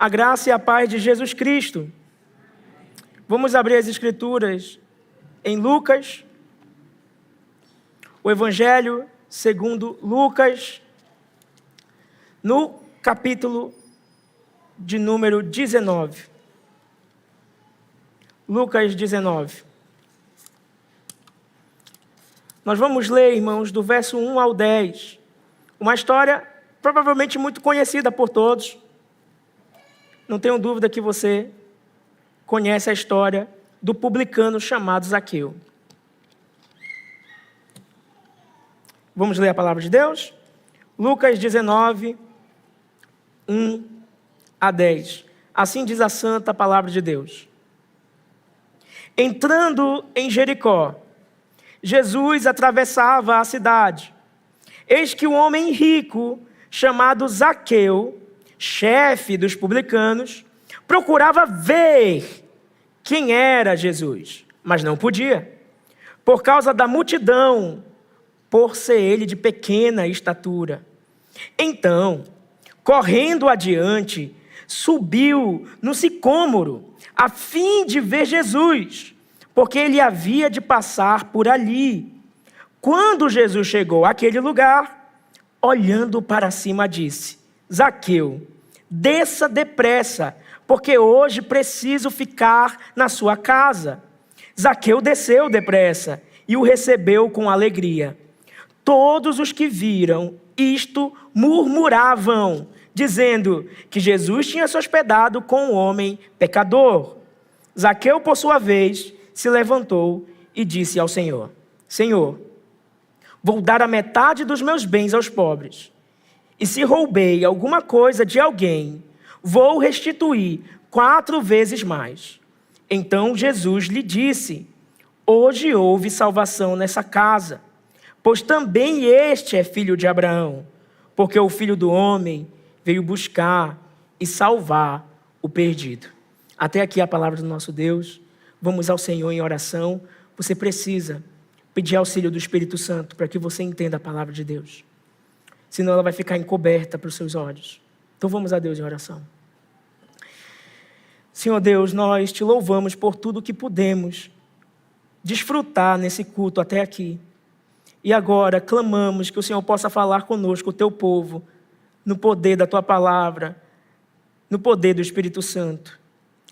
A graça e a paz de Jesus Cristo. Vamos abrir as Escrituras em Lucas, o Evangelho segundo Lucas, no capítulo de número 19. Lucas 19. Nós vamos ler, irmãos, do verso 1 ao 10. Uma história provavelmente muito conhecida por todos. Não tenho dúvida que você conhece a história do publicano chamado Zaqueu. Vamos ler a palavra de Deus? Lucas 19, 1 a 10. Assim diz a santa palavra de Deus. Entrando em Jericó, Jesus atravessava a cidade. Eis que um homem rico, chamado Zaqueu, chefe dos publicanos, procurava ver quem era Jesus, mas não podia, por causa da multidão, por ser ele de pequena estatura. Então, correndo adiante, subiu no sicômoro, a fim de ver Jesus, porque ele havia de passar por ali. Quando Jesus chegou àquele lugar, olhando para cima, disse: Zaqueu, desça depressa, porque hoje preciso ficar na sua casa. Zaqueu desceu depressa e o recebeu com alegria. Todos os que viram isto murmuravam, dizendo que Jesus tinha se hospedado com um homem pecador. Zaqueu, por sua vez, se levantou e disse ao Senhor: Senhor, vou dar a metade dos meus bens aos pobres. E se roubei alguma coisa de alguém, vou restituir 4 vezes mais. Então Jesus lhe disse: hoje houve salvação nessa casa, pois também este é filho de Abraão, porque o Filho do Homem veio buscar e salvar o perdido. Até aqui a palavra do nosso Deus. Vamos ao Senhor em oração. Você precisa pedir auxílio do Espírito Santo para que você entenda a palavra de Deus. Senão ela vai ficar encoberta para os seus olhos. Então vamos a Deus em oração. Senhor Deus, nós te louvamos por tudo que pudemos desfrutar nesse culto até aqui. E agora clamamos que o Senhor possa falar conosco, o teu povo, no poder da tua palavra, no poder do Espírito Santo.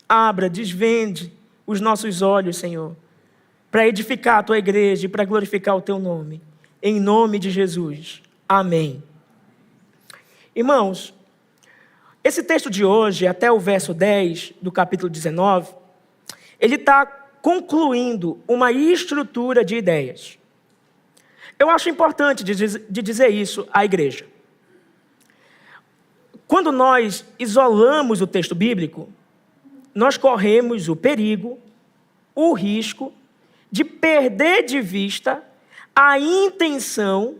Abra, desvende os nossos olhos, Senhor, para edificar a tua igreja e para glorificar o teu nome. Em nome de Jesus. Amém. Irmãos, esse texto de hoje, até o verso 10 do capítulo 19, ele está concluindo uma estrutura de ideias. Eu acho importante de dizer isso à igreja. Quando nós isolamos o texto bíblico, nós corremos o perigo, o risco de perder de vista a intenção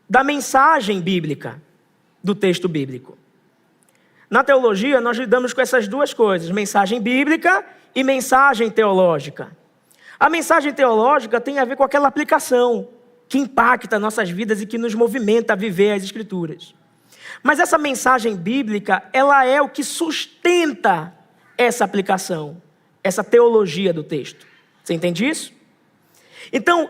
da mensagem bíblica, do texto bíblico. Na teologia, nós lidamos com essas duas coisas, mensagem bíblica e mensagem teológica. A mensagem teológica tem a ver com aquela aplicação que impacta nossas vidas e que nos movimenta a viver as Escrituras. Mas essa mensagem bíblica, ela é o que sustenta essa aplicação, essa teologia do texto. Você entende isso? Então,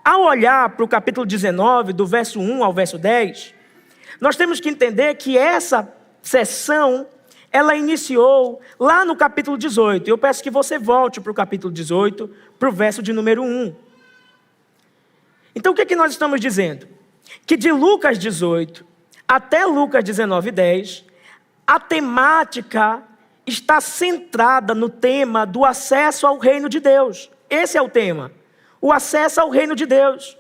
ao olhar para o capítulo 19, do verso 1 ao verso 10, nós temos que entender que essa sessão, ela iniciou lá no capítulo 18. Eu peço que você volte para o capítulo 18, para o verso de número 1. Então, o que é que nós estamos dizendo? Que de Lucas 18 até Lucas 19, 10, a temática está centrada no tema do acesso ao reino de Deus. Esse é o tema. O acesso ao reino de Deus.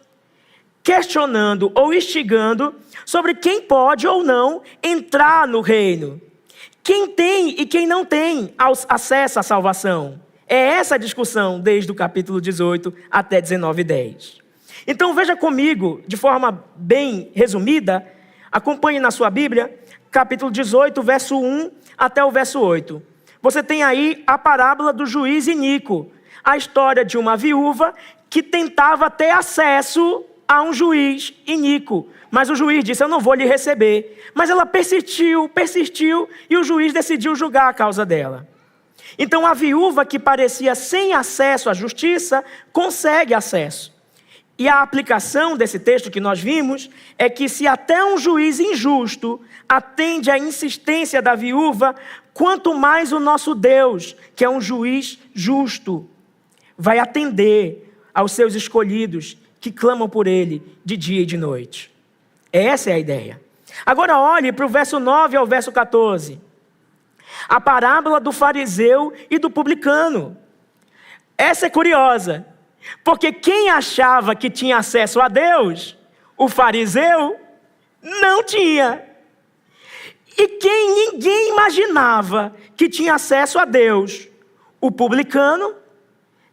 Questionando ou instigando sobre quem pode ou não entrar no reino. Quem tem e quem não tem acesso à salvação. É essa a discussão desde o capítulo 18 até 19, 10. Então veja comigo, de forma bem resumida, acompanhe na sua Bíblia, capítulo 18, verso 1 até o verso 8. Você tem aí a parábola do juiz iníquo, a história de uma viúva que tentava ter acesso a um juiz iníquo. Mas o juiz disse, eu não vou lhe receber. Mas ela persistiu, e o juiz decidiu julgar a causa dela. Então a viúva que parecia sem acesso à justiça, consegue acesso. E a aplicação desse texto que nós vimos é que se até um juiz injusto atende à insistência da viúva, quanto mais o nosso Deus, que é um juiz justo, vai atender aos seus escolhidos que clamam por ele de dia e de noite. Essa é a ideia. Agora olhe para o verso 9 ao verso 14. A parábola do fariseu e do publicano. Essa é curiosa, porque quem achava que tinha acesso a Deus, o fariseu, não tinha. E quem ninguém imaginava que tinha acesso a Deus, o publicano,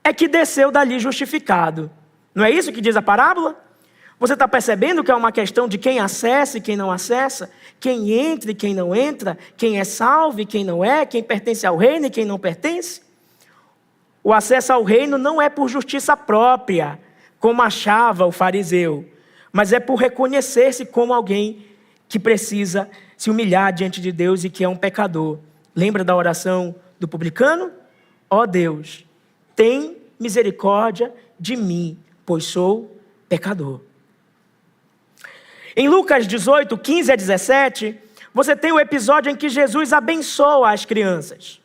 é que desceu dali justificado. Não é isso que diz a parábola? Você está percebendo que é uma questão de quem acessa e quem não acessa? Quem entra e quem não entra? Quem é salvo e quem não é? Quem pertence ao reino e quem não pertence? O acesso ao reino não é por justiça própria, como achava o fariseu, mas é por reconhecer-se como alguém que precisa se humilhar diante de Deus e que é um pecador. Lembra da oração do publicano? Ó Deus, tem misericórdia de mim, pois sou pecador. Em Lucas 18, 15 a 17, você tem o episódio em que Jesus abençoa as crianças.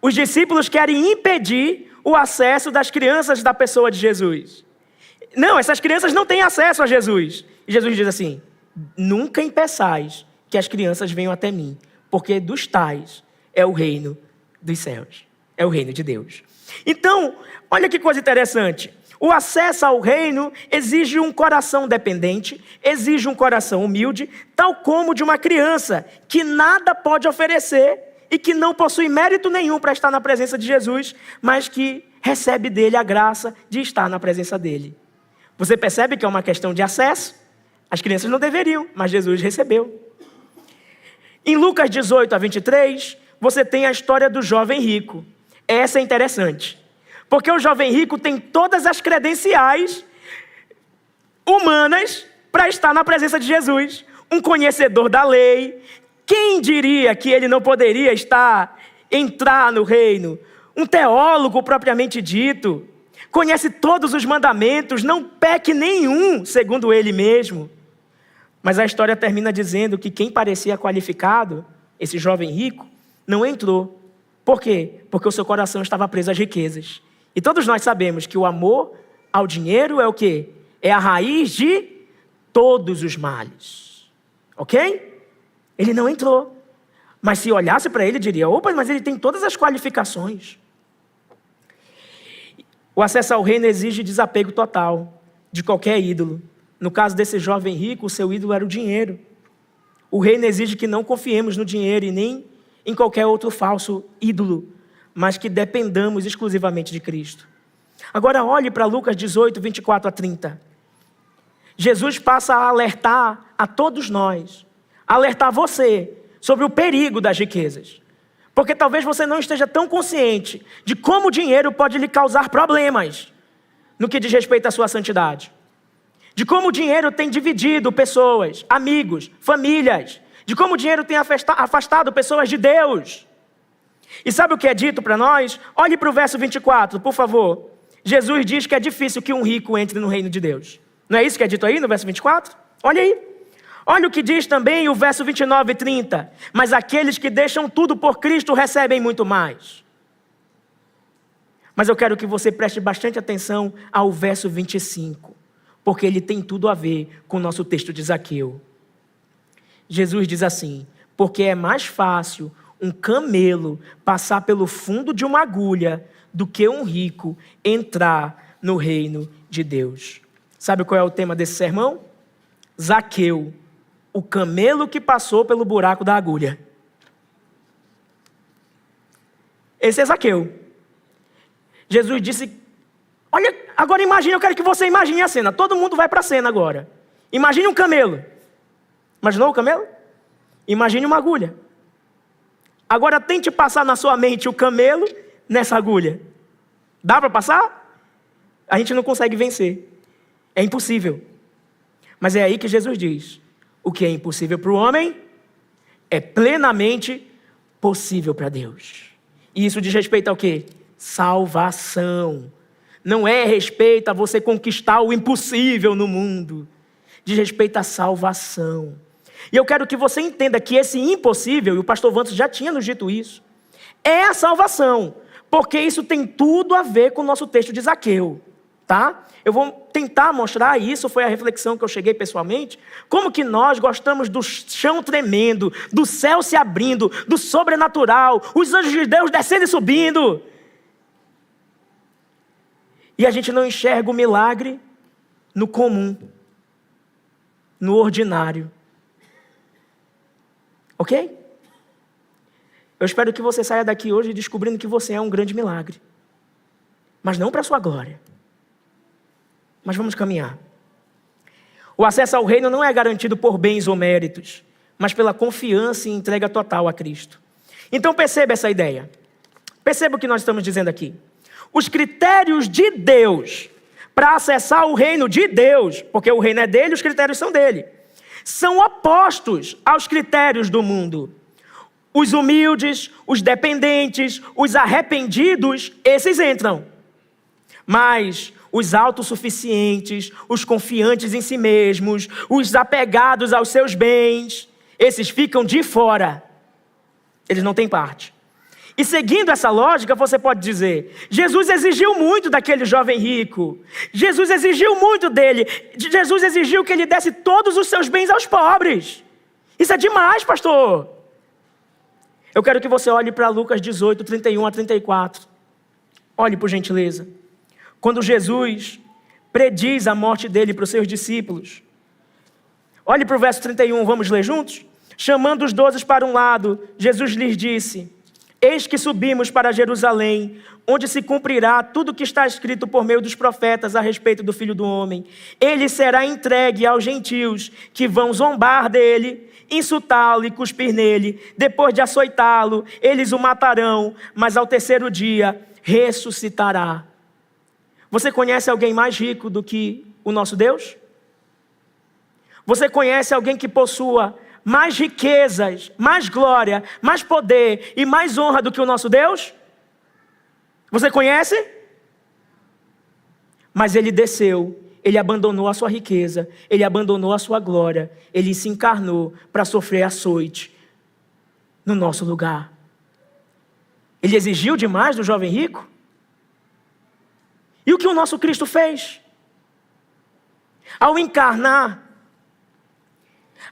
Os discípulos querem impedir o acesso das crianças da pessoa de Jesus. Não, essas crianças não têm acesso a Jesus. E Jesus diz assim, nunca impeçais que as crianças venham até mim, porque dos tais é o reino dos céus, é o reino de Deus. Então, olha que coisa interessante. O acesso ao reino exige um coração dependente, exige um coração humilde, tal como de uma criança que nada pode oferecer e que não possui mérito nenhum para estar na presença de Jesus, mas que recebe dele a graça de estar na presença dele. Você percebe que é uma questão de acesso? As crianças não deveriam, mas Jesus recebeu. Em Lucas 18 a 23, você tem a história do jovem rico. Essa é interessante. Porque o jovem rico tem todas as credenciais humanas para estar na presença de Jesus. Um conhecedor da lei. Quem diria que ele não poderia entrar no reino? Um teólogo propriamente dito. Conhece todos os mandamentos, não peque nenhum, segundo ele mesmo. Mas a história termina dizendo que quem parecia qualificado, esse jovem rico, não entrou. Por quê? Porque o seu coração estava preso às riquezas. E todos nós sabemos que o amor ao dinheiro é o quê? É a raiz de todos os males. Ok? Ele não entrou. Mas se olhasse para ele, diria, opa, mas ele tem todas as qualificações. O acesso ao reino exige desapego total de qualquer ídolo. No caso desse jovem rico, o seu ídolo era o dinheiro. O reino exige que não confiemos no dinheiro e nem em qualquer outro falso ídolo, mas que dependamos exclusivamente de Cristo. Agora olhe para Lucas 18, 24 a 30. Jesus passa a alertar a todos nós, alertar você sobre o perigo das riquezas. Porque talvez você não esteja tão consciente de como o dinheiro pode lhe causar problemas no que diz respeito à sua santidade. De como o dinheiro tem dividido pessoas, amigos, famílias. De como o dinheiro tem afastado pessoas de Deus. E sabe o que é dito para nós? Olhe para o verso 24, por favor. Jesus diz que é difícil que um rico entre no reino de Deus. Não é isso que é dito aí no verso 24? Olha aí. Olha o que diz também o verso 29 e 30. Mas aqueles que deixam tudo por Cristo recebem muito mais. Mas eu quero que você preste bastante atenção ao verso 25. Porque ele tem tudo a ver com o nosso texto de Zaqueu. Jesus diz assim, porque é mais fácil um camelo passar pelo fundo de uma agulha do que um rico entrar no reino de Deus. Sabe qual é o tema desse sermão? Zaqueu, o camelo que passou pelo buraco da agulha. Esse é Zaqueu. Jesus disse, olha, agora imagine, eu quero que você imagine a cena. Todo mundo vai para a cena agora. Imagine um camelo. Imaginou o camelo? Imagine uma agulha. Agora tente passar na sua mente o camelo nessa agulha. Dá para passar? A gente não consegue vencer. É impossível. Mas é aí que Jesus diz: o que é impossível para o homem é plenamente possível para Deus. E isso diz respeito ao quê? Salvação. Não é respeito a você conquistar o impossível no mundo. Diz respeito à salvação. E eu quero que você entenda que esse impossível, e o pastor Vantos já tinha nos dito isso, é a salvação. Porque isso tem tudo a ver com o nosso texto de Zaqueu. Tá? Eu vou tentar mostrar isso, foi a reflexão que eu cheguei pessoalmente, como que nós gostamos do chão tremendo, do céu se abrindo, do sobrenatural, os anjos de Deus descendo e subindo. E a gente não enxerga o milagre no comum, no ordinário. Ok? Eu espero que você saia daqui hoje descobrindo que você é um grande milagre. Mas não para a sua glória. Mas vamos caminhar. O acesso ao reino não é garantido por bens ou méritos, mas pela confiança e entrega total a Cristo. Então perceba essa ideia. Perceba o que nós estamos dizendo aqui. Os critérios de Deus para acessar o reino de Deus, porque o reino é dele, os critérios são dele, são opostos aos critérios do mundo. Os humildes, os dependentes, os arrependidos, esses entram. Mas os autossuficientes, os confiantes em si mesmos, os apegados aos seus bens, esses ficam de fora. Eles não têm parte. E seguindo essa lógica, você pode dizer: Jesus exigiu muito daquele jovem rico. Jesus exigiu muito dele. Jesus exigiu que ele desse todos os seus bens aos pobres. Isso é demais, pastor. Eu quero que você olhe para Lucas 18, 31 a 34. Olhe, por gentileza. Quando Jesus prediz a morte dele para os seus discípulos. Olhe para o verso 31, vamos ler juntos? Chamando os 12 para um lado, Jesus lhes disse: eis que subimos para Jerusalém, onde se cumprirá tudo o que está escrito por meio dos profetas a respeito do Filho do Homem. Ele será entregue aos gentios, que vão zombar dele, insultá-lo e cuspir nele. Depois de açoitá-lo, eles o matarão, mas ao terceiro dia ressuscitará. Você conhece alguém mais rico do que o nosso Deus? Você conhece alguém que possua mais riquezas, mais glória, mais poder e mais honra do que o nosso Deus? Você conhece? Mas ele desceu, ele abandonou a sua riqueza, ele abandonou a sua glória, ele se encarnou para sofrer açoite no nosso lugar. Ele exigiu demais do jovem rico? E o que o nosso Cristo fez? Ao encarnar,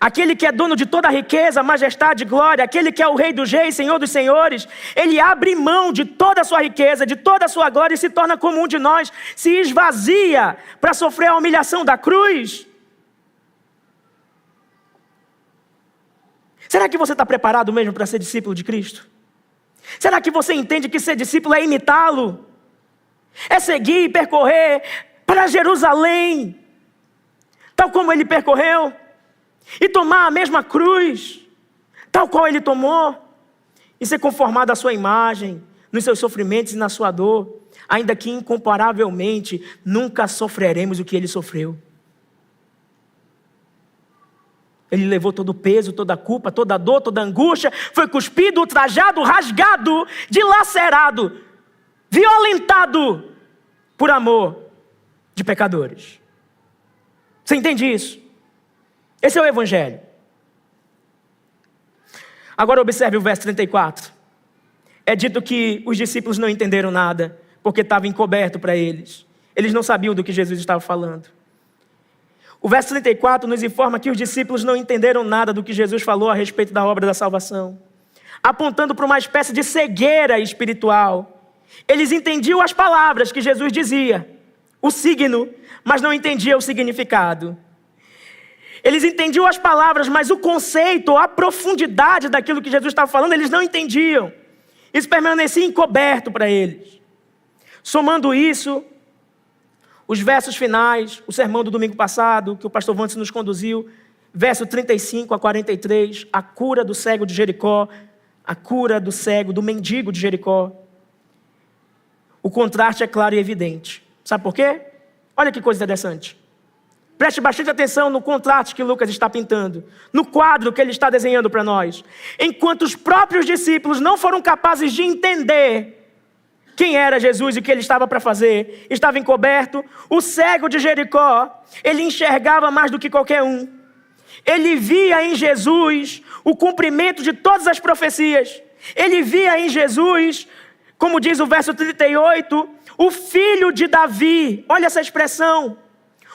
aquele que é dono de toda a riqueza, majestade e glória, aquele que é o Rei dos reis, Senhor dos senhores, ele abre mão de toda a sua riqueza, de toda a sua glória e se torna como um de nós, se esvazia para sofrer a humilhação da cruz. Será que você está preparado mesmo para ser discípulo de Cristo? Será que você entende que ser discípulo é imitá-lo? É seguir e percorrer para Jerusalém, tal como ele percorreu, e tomar a mesma cruz, tal qual ele tomou, e ser conformado à sua imagem, nos seus sofrimentos e na sua dor, ainda que incomparavelmente nunca sofreremos o que ele sofreu. Ele levou todo o peso, toda a culpa, toda a dor, toda a angústia, foi cuspido, ultrajado, rasgado, dilacerado, violentado por amor de pecadores. Você entende isso? Esse é o Evangelho. Agora observe o verso 34. É dito que os discípulos não entenderam nada, porque estava encoberto para eles. Eles não sabiam do que Jesus estava falando. O verso 34 nos informa que os discípulos não entenderam nada do que Jesus falou a respeito da obra da salvação, apontando para uma espécie de cegueira espiritual. Eles entendiam as palavras que Jesus dizia, o signo, mas não entendiam o significado. Eles entendiam as palavras, mas o conceito, a profundidade daquilo que Jesus estava falando, eles não entendiam. Isso permanecia encoberto para eles. Somando isso, os versos finais, o sermão do domingo passado, que o pastor Vantes nos conduziu, verso 35 a 43, a cura do cego de Jericó, a cura do cego, do mendigo de Jericó. O contraste é claro e evidente. Sabe por quê? Olha que coisa interessante. Preste bastante atenção no contraste que Lucas está pintando, no quadro que ele está desenhando para nós. Enquanto os próprios discípulos não foram capazes de entender quem era Jesus e o que ele estava para fazer, estava encoberto, o cego de Jericó, ele enxergava mais do que qualquer um. Ele via em Jesus o cumprimento de todas as profecias. Ele via em Jesus, como diz o verso 38, o filho de Davi. Olha essa expressão.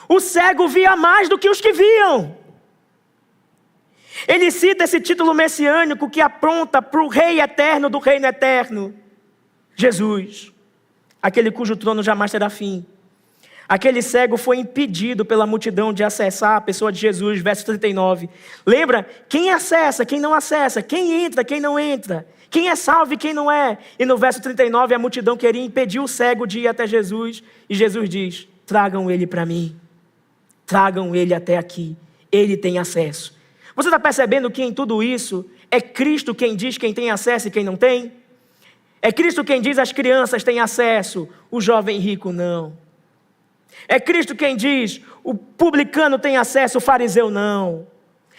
O cego via mais do que os que viam. Ele cita esse título messiânico que aponta para o rei eterno do reino eterno. Jesus, aquele cujo trono jamais terá fim. Aquele cego foi impedido pela multidão de acessar a pessoa de Jesus, verso 39. Lembra? Quem acessa, quem não acessa, quem entra, quem não entra, quem é salvo e quem não é. E no verso 39 a multidão queria impedir o cego de ir até Jesus. E Jesus diz, tragam ele para mim. Tragam ele até aqui, ele tem acesso. Você está percebendo que em tudo isso é Cristo quem diz quem tem acesso e quem não tem? É Cristo quem diz as crianças têm acesso, o jovem rico não. É Cristo quem diz o publicano tem acesso, o fariseu não.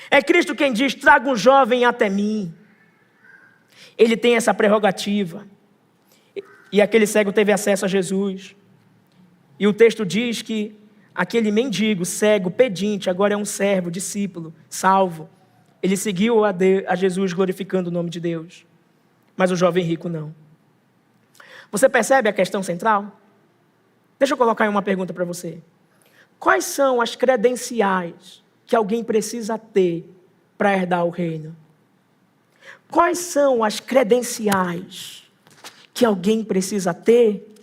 É Cristo quem diz traga um jovem até mim. Ele tem essa prerrogativa. E aquele cego teve acesso a Jesus. E o texto diz que aquele mendigo, cego, pedinte, agora é um servo, discípulo, salvo. Ele seguiu a Jesus glorificando o nome de Deus. Mas o jovem rico não. Você percebe a questão central? Deixa eu colocar aí uma pergunta para você. Quais são as credenciais que alguém precisa ter para herdar o reino? Quais são as credenciais que alguém precisa ter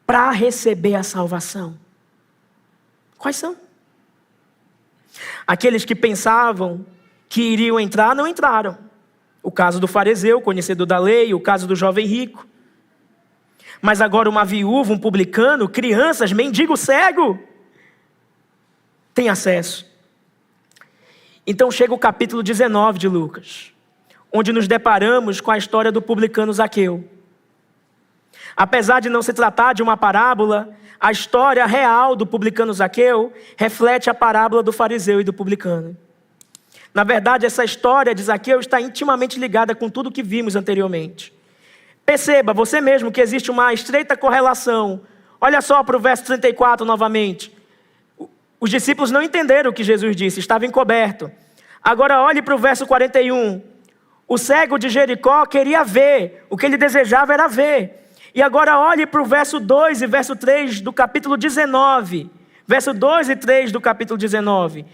para receber a salvação? Quais são? Aqueles que pensavam que iriam entrar, não entraram. O caso do fariseu, conhecedor da lei, o caso do jovem rico. Mas agora uma viúva, um publicano, crianças, mendigo cego, tem acesso. Então chega o capítulo 19 de Lucas, onde nos deparamos com a história do publicano Zaqueu. Apesar de não se tratar de uma parábola, a história real do publicano Zaqueu reflete a parábola do fariseu e do publicano. Na verdade, essa história de Zaqueu está intimamente ligada com tudo que vimos anteriormente. Perceba, você mesmo, que existe uma estreita correlação. Olha só para o verso 34 novamente. Os discípulos não entenderam o que Jesus disse, estava encoberto. Agora olhe para o verso 41. O cego de Jericó queria ver, o que ele desejava era ver. E agora olhe para o verso 2 e verso 3 do capítulo 19. Verso 2 e 3 do capítulo 19.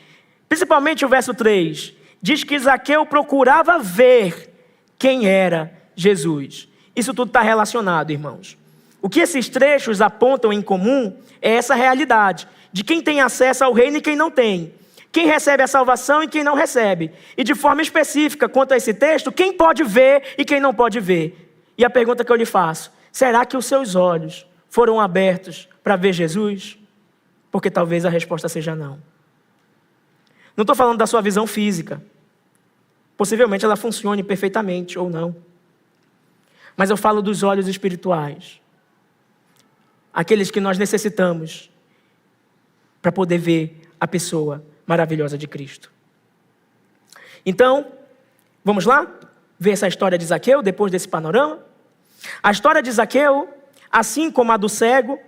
Principalmente o verso 3. Diz que Zaqueu procurava ver quem era Jesus. Isso tudo está relacionado, irmãos. O que esses trechos apontam em comum é essa realidade de quem tem acesso ao reino e quem não tem. Quem recebe a salvação e quem não recebe. E de forma específica, quanto a esse texto, quem pode ver e quem não pode ver. E a pergunta que eu lhe faço, será que os seus olhos foram abertos para ver Jesus? Porque talvez a resposta seja não. Não estou falando da sua visão física. Possivelmente ela funcione perfeitamente ou não. Mas eu falo dos olhos espirituais. Aqueles que nós necessitamos para poder ver a pessoa maravilhosa de Cristo. Então, vamos lá? Ver essa história de Zaqueu depois desse panorama? A história de Zaqueu, assim como a do cego,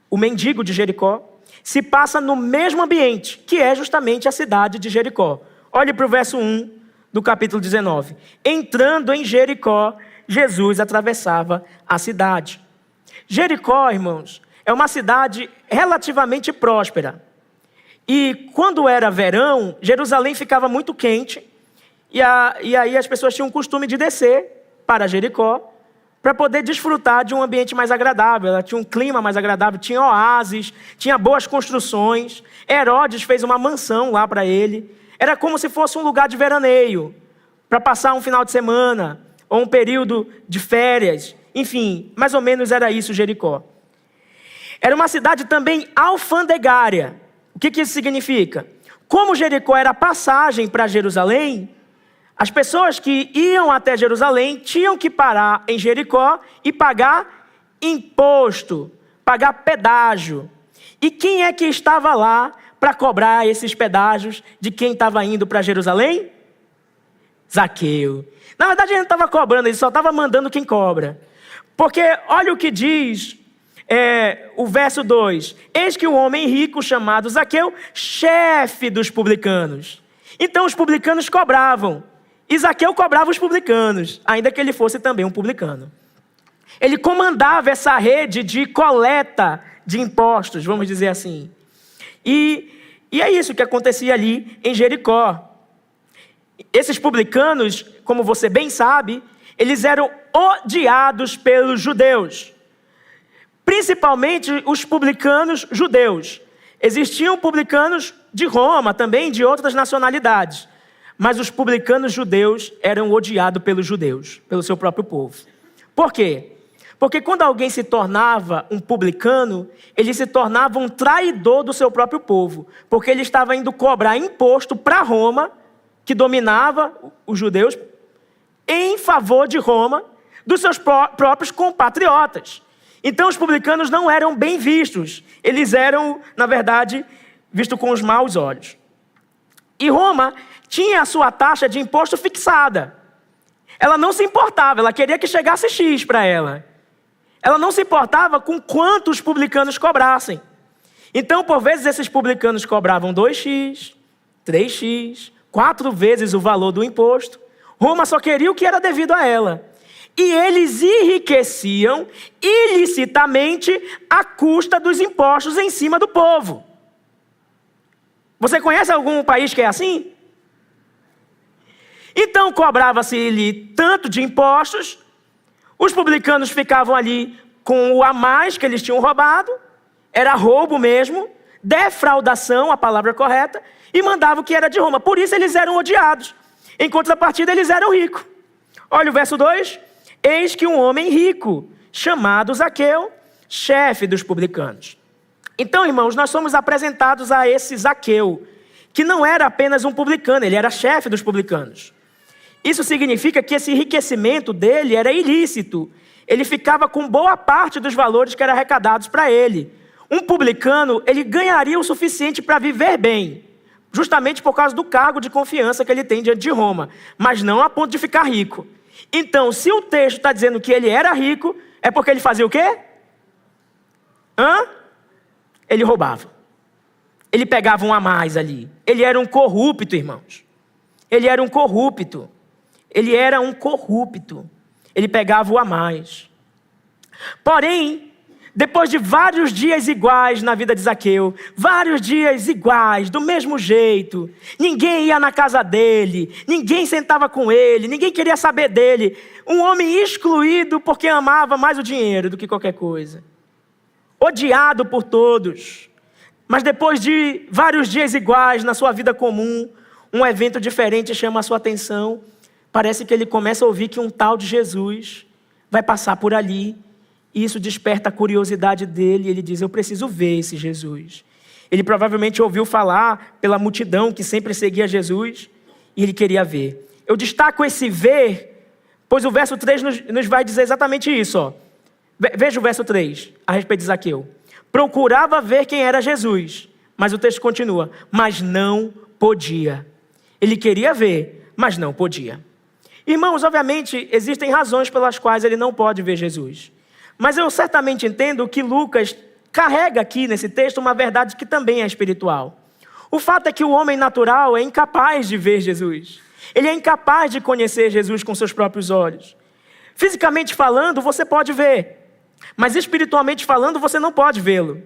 o mendigo de Jericó, se passa no mesmo ambiente, que é justamente a cidade de Jericó. Olhe para o verso 1 do capítulo 19. Entrando em Jericó, Jesus atravessava a cidade. Jericó, irmãos, é uma cidade relativamente próspera. E quando era verão, Jerusalém ficava muito quente. E aí as pessoas tinham o costume de descer para Jericó para poder desfrutar de um ambiente mais agradável. Ela tinha um clima mais agradável, tinha oásis, tinha boas construções. Herodes fez uma mansão lá para ele. Era como se fosse um lugar de veraneio, para passar um final de semana, ou um período de férias. Enfim, mais ou menos era isso Jericó. Era uma cidade também alfandegária. O que isso significa? Como Jericó era passagem para Jerusalém, as pessoas que iam até Jerusalém tinham que parar em Jericó e pagar imposto, pagar pedágio. E quem é que estava lá para cobrar esses pedágios de quem estava indo para Jerusalém? Zaqueu. Na verdade, ele não estava cobrando, ele só estava mandando quem cobra. Porque olha o que diz o verso 2. Eis que um homem rico chamado Zaqueu, chefe dos publicanos. Então os publicanos cobravam. E Zaqueu cobrava os publicanos, ainda que ele fosse também um publicano. Ele comandava essa rede de coleta de impostos, vamos dizer assim. E é isso que acontecia ali em Jericó. Esses publicanos, como você bem sabe, eles eram odiados pelos judeus. Principalmente os publicanos judeus. Existiam publicanos de Roma, também de outras nacionalidades. Mas os publicanos judeus eram odiados pelos judeus, pelo seu próprio povo. Por quê? Porque quando alguém se tornava um publicano, ele se tornava um traidor do seu próprio povo. Porque ele estava indo cobrar imposto para Roma, que dominava os judeus, em favor de Roma, dos seus próprios compatriotas. Então os publicanos não eram bem vistos. Eles eram, na verdade, vistos com os maus olhos. E Roma tinha a sua taxa de imposto fixada. Ela não se importava, ela queria que chegasse X para ela. Ela não se importava com quanto os publicanos cobrassem. Então, por vezes, esses publicanos cobravam 2x, 3x, 4 vezes o valor do imposto. Roma só queria o que era devido a ela. E eles enriqueciam ilicitamente à custa dos impostos em cima do povo. Você conhece algum país que é assim? Então, cobrava-se-lhe tanto de impostos, os publicanos ficavam ali com o a mais que eles tinham roubado, era roubo mesmo, defraudação, a palavra correta, e mandavam o que era de Roma. Por isso eles eram odiados. Em contrapartida, eles eram ricos. Olha o verso 2. Eis que um homem rico, chamado Zaqueu, chefe dos publicanos. Então, irmãos, nós somos apresentados a esse Zaqueu, que não era apenas um publicano, ele era chefe dos publicanos. Isso significa que esse enriquecimento dele era ilícito. Ele ficava com boa parte dos valores que eram arrecadados para ele. Um publicano, ele ganharia o suficiente para viver bem, justamente por causa do cargo de confiança que ele tem diante de Roma, mas não a ponto de ficar rico. Então, se o texto está dizendo que ele era rico, é porque ele fazia o quê? Ele roubava. Ele pegava um a mais ali. Ele era um corrupto, irmãos. Ele era um corrupto. Ele era um corrupto. Ele pegava o a mais. Porém, depois de vários dias iguais na vida de Zaqueu, vários dias iguais, do mesmo jeito, ninguém ia na casa dele, ninguém sentava com ele, ninguém queria saber dele. Um homem excluído porque amava mais o dinheiro do que qualquer coisa. Odiado por todos. Mas depois de vários dias iguais na sua vida comum, um evento diferente chama a sua atenção. Parece que ele começa a ouvir que um tal de Jesus vai passar por ali. E isso desperta a curiosidade dele. Ele diz, eu preciso ver esse Jesus. Ele provavelmente ouviu falar pela multidão que sempre seguia Jesus. E ele queria ver. Eu destaco esse ver, pois o verso 3 nos vai dizer exatamente isso. Ó. Veja o verso 3, a respeito de Zaqueu. Procurava ver quem era Jesus. Mas o texto continua. Mas não podia. Ele queria ver, mas não podia. Irmãos, obviamente, existem razões pelas quais ele não pode ver Jesus. Mas eu certamente entendo que Lucas carrega aqui nesse texto uma verdade que também é espiritual. O fato é que o homem natural é incapaz de ver Jesus. Ele é incapaz de conhecer Jesus com seus próprios olhos. Fisicamente falando, você pode ver. Mas espiritualmente falando, você não pode vê-lo.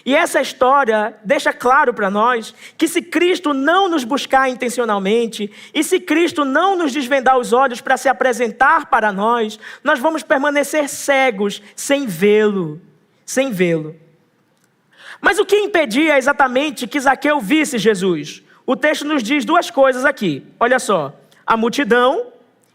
E essa história deixa claro para nós que se Cristo não nos buscar intencionalmente e se Cristo não nos desvendar os olhos para se apresentar para nós, nós vamos permanecer cegos sem vê-lo, sem vê-lo. Mas o que impedia exatamente que Zaqueu visse Jesus? O texto nos diz duas coisas aqui. Olha só, a multidão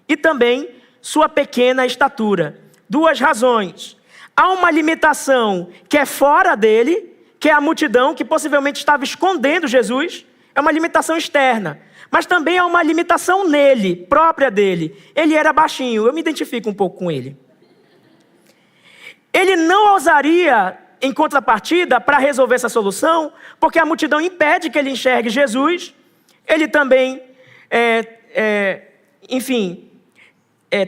e também sua pequena estatura. Duas razões. Há uma limitação que é fora dele, que é a multidão que possivelmente estava escondendo Jesus. É uma limitação externa. Mas também há uma limitação nele, própria dele. Ele era baixinho, eu me identifico um pouco com ele. Ele não ousaria em contrapartida, para resolver essa solução, porque a multidão impede que ele enxergue Jesus, ele também,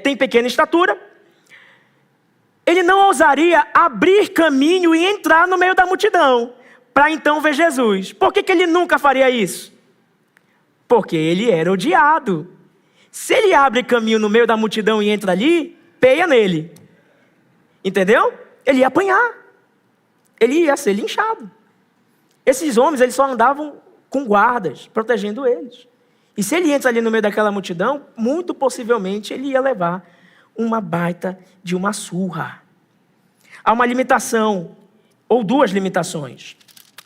tem pequena estatura, ele não ousaria abrir caminho e entrar no meio da multidão, para então ver Jesus. Por que ele nunca faria isso? Porque ele era odiado. Se ele abre caminho no meio da multidão e entra ali, peia nele. Entendeu? Ele ia apanhar. Ele ia ser linchado. Esses homens, eles só andavam com guardas, protegendo eles. E se ele entra ali no meio daquela multidão, muito possivelmente ele ia levar uma baita de uma surra. Há uma limitação, ou duas limitações.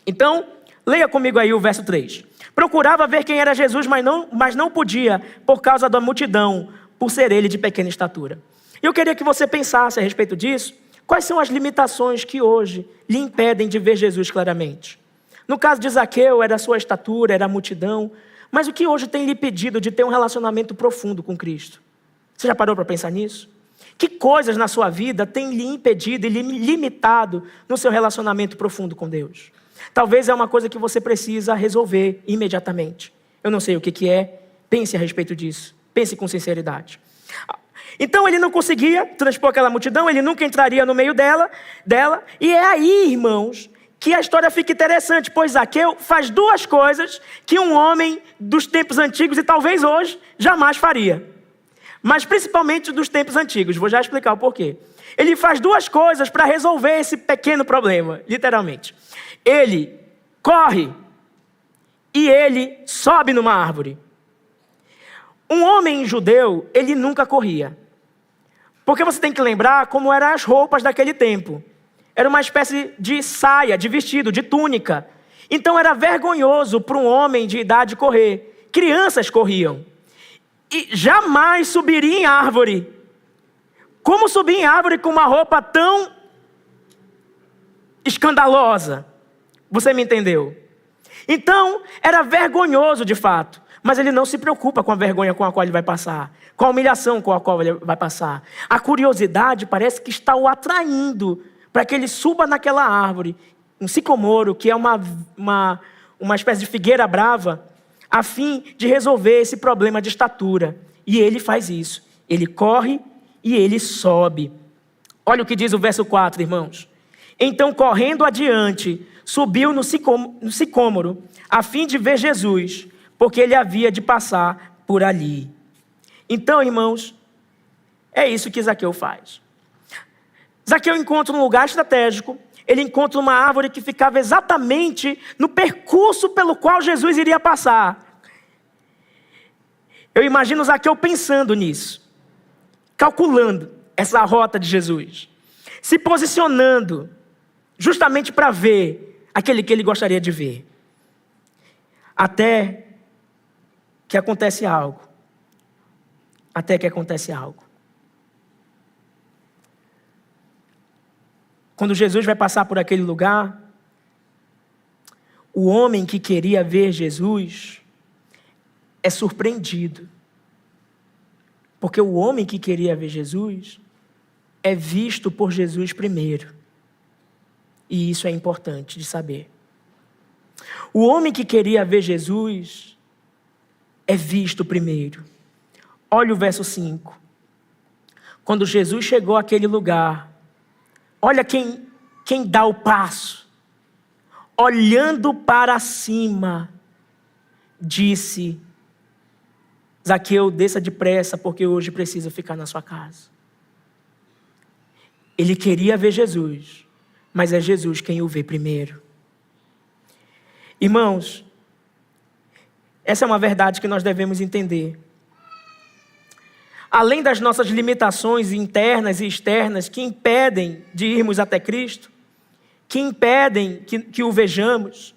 Então, leia comigo aí o verso 3. Procurava ver quem era Jesus, mas não podia, por causa da multidão, por ser ele de pequena estatura. Eu queria que você pensasse a respeito disso. Quais são as limitações que hoje lhe impedem de ver Jesus claramente? No caso de Zaqueu, era a sua estatura, era a multidão. Mas o que hoje tem lhe impedido de ter um relacionamento profundo com Cristo? Você já parou para pensar nisso? Que coisas na sua vida têm lhe impedido e lhe limitado no seu relacionamento profundo com Deus? Talvez é uma coisa que você precisa resolver imediatamente. Eu não sei o que é. Pense a respeito disso. Pense com sinceridade. Então ele não conseguia transpor aquela multidão, ele nunca entraria no meio dela. E é aí, irmãos, que a história fica interessante, pois Zaqueu faz duas coisas que um homem dos tempos antigos e talvez hoje jamais faria. Mas principalmente dos tempos antigos, vou já explicar o porquê. Ele faz duas coisas para resolver esse pequeno problema, literalmente. Ele corre e ele sobe numa árvore. Um homem judeu, ele nunca corria. Porque você tem que lembrar como eram as roupas daquele tempo. Era uma espécie de saia, de vestido, de túnica. Então era vergonhoso para um homem de idade correr. Crianças corriam. E jamais subiria em árvore. Como subir em árvore com uma roupa tão escandalosa? Você me entendeu? Então, era vergonhoso de fato. Mas ele não se preocupa com a vergonha com a qual ele vai passar. Com a humilhação com a qual ele vai passar. A curiosidade parece que está o atraindo para que ele suba naquela árvore. Um sicomoro, que é uma espécie de figueira brava, a fim de resolver esse problema de estatura. E ele faz isso. Ele corre e ele sobe. Olha o que diz o verso 4, irmãos. Então, correndo adiante, subiu no sicômoro, a fim de ver Jesus, porque ele havia de passar por ali. Então, irmãos, é isso que Zaqueu faz. Zaqueu encontra um lugar estratégico, ele encontra uma árvore que ficava exatamente no percurso pelo qual Jesus iria passar. Eu imagino Zaqueu pensando nisso, calculando essa rota de Jesus, se posicionando justamente para ver aquele que ele gostaria de ver. Até que acontece algo. Quando Jesus vai passar por aquele lugar, o homem que queria ver Jesus é surpreendido. Porque o homem que queria ver Jesus é visto por Jesus primeiro. E isso é importante de saber. O homem que queria ver Jesus é visto primeiro. Olha o verso 5. Quando Jesus chegou àquele lugar, olha quem dá o passo. Olhando para cima, disse: Zaqueu, desça depressa, porque hoje preciso ficar na sua casa. Ele queria ver Jesus, mas é Jesus quem o vê primeiro. Irmãos, essa é uma verdade que nós devemos entender. Além das nossas limitações internas e externas que impedem de irmos até Cristo, que impedem que o vejamos,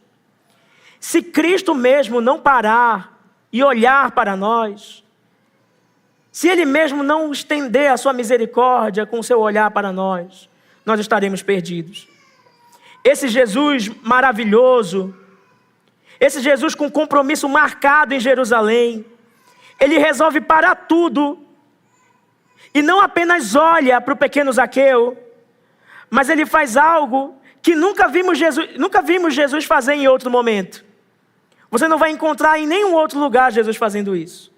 se Cristo mesmo não parar e olhar para nós, se Ele mesmo não estender a sua misericórdia com o seu olhar para nós estaremos perdidos. Esse Jesus maravilhoso, esse Jesus com compromisso marcado em Jerusalém, Ele resolve parar tudo e não apenas olha para o pequeno Zaqueu, mas Ele faz algo que nunca vimos Jesus fazer em outro momento. Você não vai encontrar em nenhum outro lugar Jesus fazendo isso.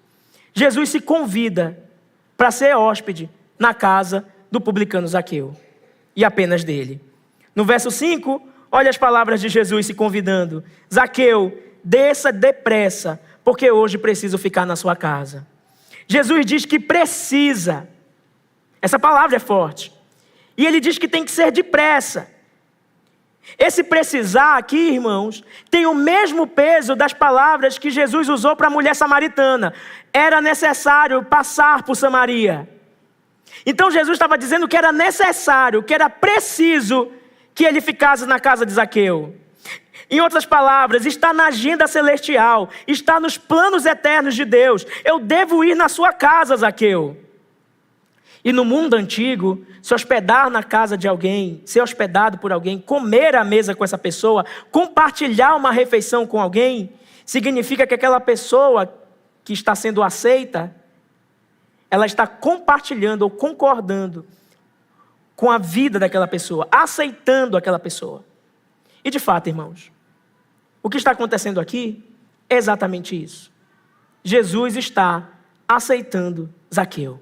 Jesus se convida para ser hóspede na casa do publicano Zaqueu, e apenas dele. No verso 5, olha as palavras de Jesus se convidando: Zaqueu, desça depressa, porque hoje preciso ficar na sua casa. Jesus diz que precisa. Essa palavra é forte. E ele diz que tem que ser depressa. Esse precisar aqui, irmãos, tem o mesmo peso das palavras que Jesus usou para a mulher samaritana. Era necessário passar por Samaria. Então Jesus estava dizendo que era necessário, que era preciso que ele ficasse na casa de Zaqueu. Em outras palavras, está na agenda celestial, está nos planos eternos de Deus. Eu devo ir na sua casa, Zaqueu. E no mundo antigo, se hospedar na casa de alguém, ser hospedado por alguém, comer à mesa com essa pessoa, compartilhar uma refeição com alguém, significa que aquela pessoa que está sendo aceita, ela está compartilhando ou concordando com a vida daquela pessoa, aceitando aquela pessoa. E de fato, irmãos, o que está acontecendo aqui é exatamente isso. Jesus está aceitando Zaqueu.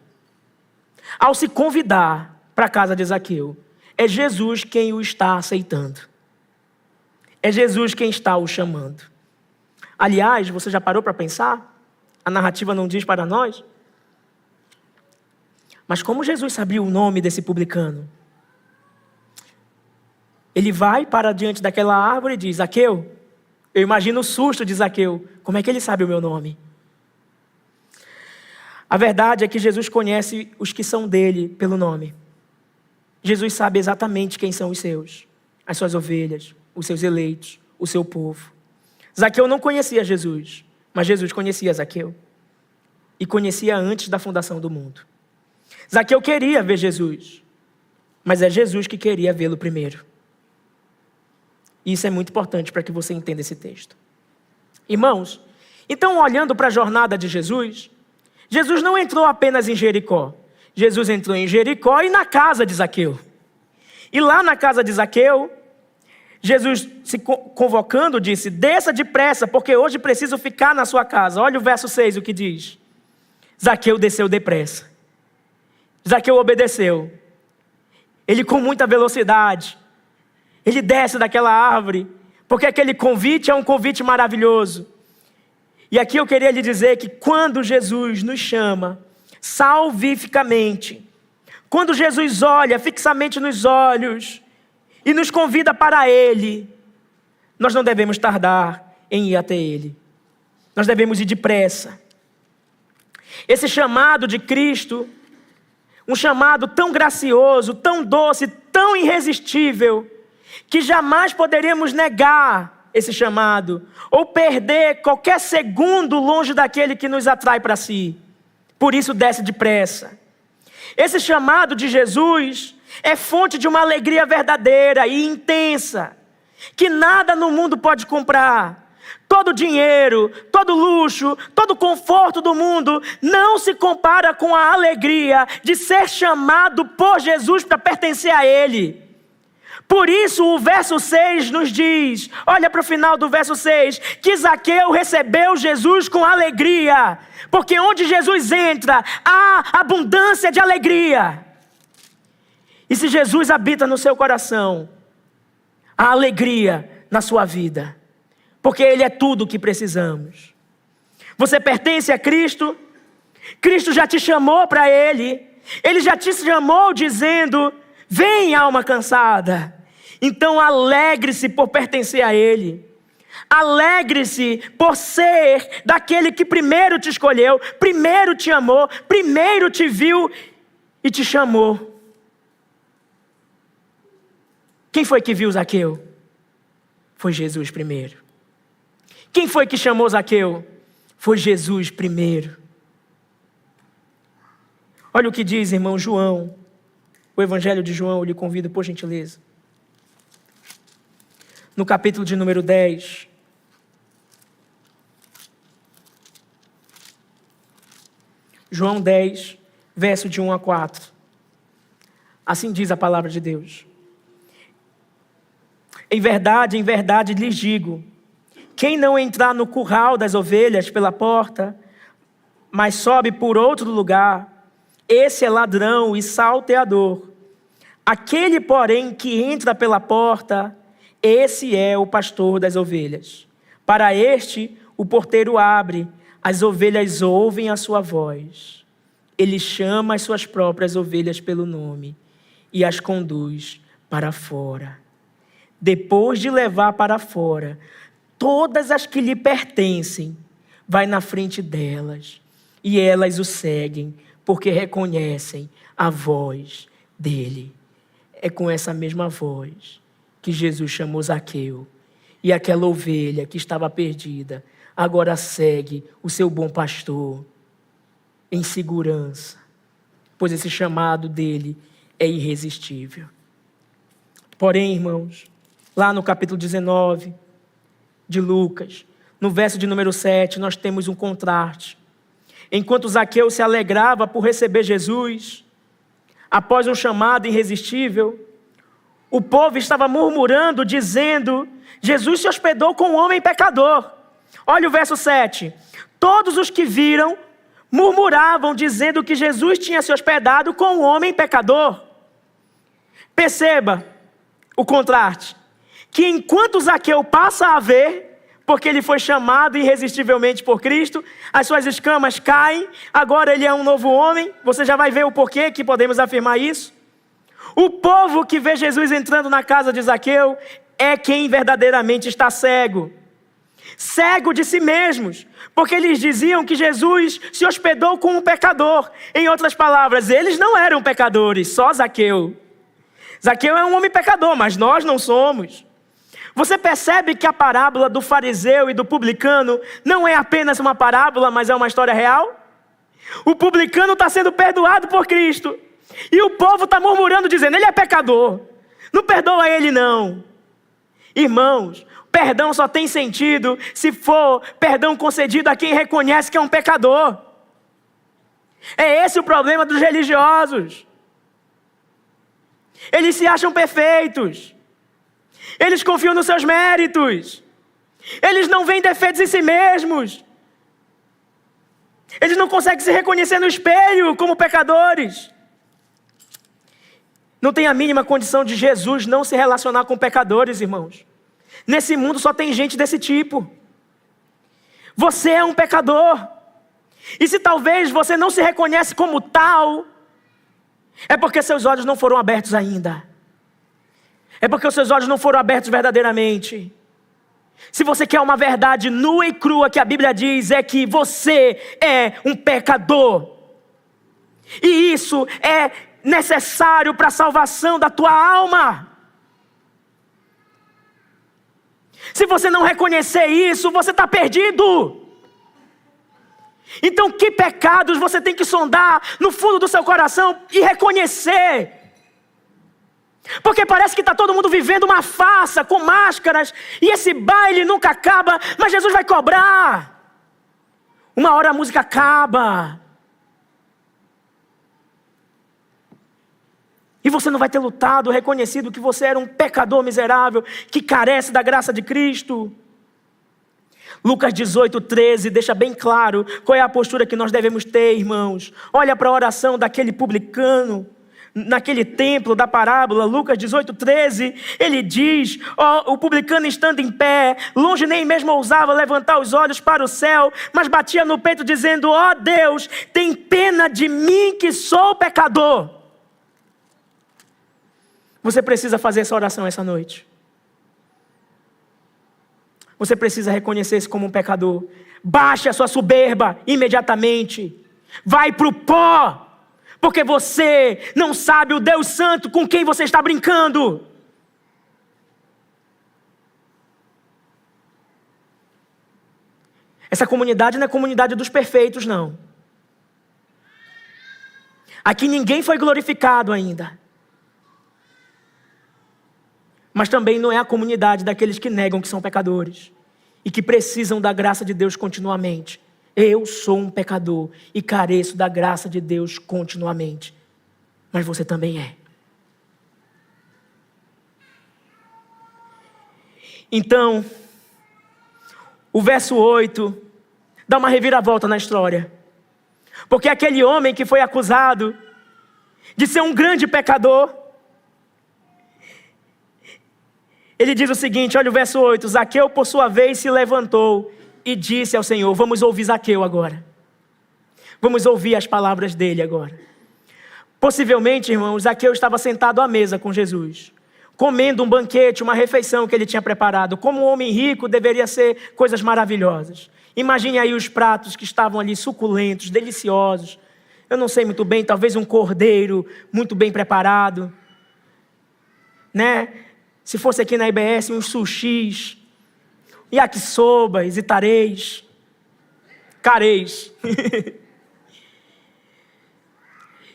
Ao se convidar para a casa de Zaqueu, é Jesus quem o está aceitando. É Jesus quem está o chamando. Aliás, você já parou para pensar? A narrativa não diz para nós. Mas como Jesus sabia o nome desse publicano? Ele vai para diante daquela árvore e diz: Zaqueu, eu imagino o susto de Zaqueu. Como é que ele sabe o meu nome? A verdade é que Jesus conhece os que são dele pelo nome. Jesus sabe exatamente quem são os seus, as suas ovelhas, os seus eleitos, o seu povo. Zaqueu não conhecia Jesus, mas Jesus conhecia Zaqueu. E conhecia antes da fundação do mundo. Zaqueu queria ver Jesus, mas é Jesus que queria vê-lo primeiro. E isso é muito importante para que você entenda esse texto. Irmãos, então olhando para a jornada de Jesus, Jesus não entrou apenas em Jericó. Jesus entrou em Jericó e na casa de Zaqueu. E lá na casa de Zaqueu, Jesus se convocando disse: desça depressa, porque hoje preciso ficar na sua casa. Olha o verso 6, o que diz. Zaqueu desceu depressa. Zaqueu obedeceu. Ele com muita velocidade, ele desce daquela árvore, porque aquele convite é um convite maravilhoso. E aqui eu queria lhe dizer que quando Jesus nos chama salvificamente, quando Jesus olha fixamente nos olhos e nos convida para Ele, nós não devemos tardar em ir até Ele. Nós devemos ir depressa. Esse chamado de Cristo, um chamado tão gracioso, tão doce, tão irresistível, que jamais poderíamos negar esse chamado, ou perder qualquer segundo longe daquele que nos atrai para si. Por isso desce depressa. Esse chamado de Jesus é fonte de uma alegria verdadeira e intensa, que nada no mundo pode comprar. Todo dinheiro, todo luxo, todo conforto do mundo não se compara com a alegria de ser chamado por Jesus para pertencer a Ele. Por isso o verso 6 nos diz, olha para o final do verso 6, que Zaqueu recebeu Jesus com alegria, porque onde Jesus entra, há abundância de alegria. E se Jesus habita no seu coração, há alegria na sua vida, porque Ele é tudo o que precisamos. Você pertence a Cristo, Cristo já te chamou para Ele, Ele já te chamou dizendo: vem, alma cansada. Então alegre-se por pertencer a Ele. Alegre-se por ser daquele que primeiro te escolheu, primeiro te amou, primeiro te viu e te chamou. Quem foi que viu Zaqueu? Foi Jesus primeiro. Quem foi que chamou Zaqueu? Foi Jesus primeiro. Olha o que diz, irmão João. O Evangelho de João, eu lhe convido, por gentileza. No capítulo de número 10. João 10, verso de 1 a 4. Assim diz a palavra de Deus. em verdade lhes digo, quem não entrar no curral das ovelhas pela porta, mas sobe por outro lugar, esse é ladrão e salteador. Aquele, porém, que entra pela porta, esse é o pastor das ovelhas. Para este, o porteiro abre, as ovelhas ouvem a sua voz. Ele chama as suas próprias ovelhas pelo nome e as conduz para fora. Depois de levar para fora todas as que lhe pertencem, vai na frente delas e elas o seguem, porque reconhecem a voz dele. É com essa mesma voz que Jesus chamou Zaqueu. E aquela ovelha que estava perdida, agora segue o seu bom pastor em segurança, pois esse chamado dele é irresistível. Porém, irmãos, lá no capítulo 19 de Lucas, no verso de número 7, nós temos um contraste. Enquanto Zaqueu se alegrava por receber Jesus, após um chamado irresistível, o povo estava murmurando, dizendo: Jesus se hospedou com um homem pecador. Olha o verso 7. Todos os que viram murmuravam, dizendo que Jesus tinha se hospedado com um homem pecador. Perceba o contraste. Que enquanto Zaqueu passa a ver, porque ele foi chamado irresistivelmente por Cristo, as suas escamas caem, agora ele é um novo homem. Você já vai ver o porquê que podemos afirmar isso. O povo que vê Jesus entrando na casa de Zaqueu é quem verdadeiramente está cego. Cego de si mesmos, porque eles diziam que Jesus se hospedou com um pecador. Em outras palavras, eles não eram pecadores, só Zaqueu. Zaqueu é um homem pecador, mas nós não somos. Você percebe que a parábola do fariseu e do publicano não é apenas uma parábola, mas é uma história real? O publicano está sendo perdoado por Cristo. E o povo está murmurando, dizendo: ele é pecador. Não perdoa ele, não. Irmãos, perdão só tem sentido se for perdão concedido a quem reconhece que é um pecador. É esse o problema dos religiosos. Eles se acham perfeitos. Eles confiam nos seus méritos. Eles não veem defeitos em si mesmos. Eles não conseguem se reconhecer no espelho como pecadores. Não tem a mínima condição de Jesus não se relacionar com pecadores, irmãos. Nesse mundo só tem gente desse tipo. Você é um pecador. E se talvez você não se reconhece como tal, é porque seus olhos não foram abertos ainda. É porque os seus olhos não foram abertos verdadeiramente. Se você quer uma verdade nua e crua, que a Bíblia diz é que você é um pecador. E isso é necessário para a salvação da tua alma. Se você não reconhecer isso, você está perdido. Então, que pecados você tem que sondar no fundo do seu coração e reconhecer? Porque parece que está todo mundo vivendo uma farsa, com máscaras, e esse baile nunca acaba, mas Jesus vai cobrar. Uma hora a música acaba. E você não vai ter lutado, reconhecido que você era um pecador miserável, que carece da graça de Cristo. Lucas 18:13 deixa bem claro qual é a postura que nós devemos ter, irmãos. Olha para a oração daquele publicano, naquele templo da parábola. Lucas 18:13, ele diz: o publicano estando em pé, longe nem mesmo ousava levantar os olhos para o céu, mas batia no peito dizendo: ó Deus, tem pena de mim que sou pecador. Você precisa fazer essa oração essa noite. Você precisa reconhecer-se como um pecador. Baixe a sua soberba imediatamente. Vai para o pó. Porque você não sabe o Deus Santo com quem você está brincando. Essa comunidade não é comunidade dos perfeitos, não. Aqui ninguém foi glorificado ainda. Mas também não é a comunidade daqueles que negam que são pecadores e que precisam da graça de Deus continuamente. Eu sou um pecador e careço da graça de Deus continuamente. Mas você também é. Então, o verso 8 dá uma reviravolta na história. Porque aquele homem que foi acusado de ser um grande pecador, ele diz o seguinte, olha o verso 8, Zaqueu por sua vez se levantou e disse ao Senhor, vamos ouvir Zaqueu agora. Vamos ouvir as palavras dele agora. Possivelmente, irmãos, Zaqueu estava sentado à mesa com Jesus, comendo um banquete, uma refeição que ele tinha preparado. Como um homem rico, deveria ser coisas maravilhosas. Imagine aí os pratos que estavam ali suculentos, deliciosos. Eu não sei muito bem, talvez um cordeiro muito bem preparado, né? Se fosse aqui na IBS, uns sushis, yakisobas e tareis, careis.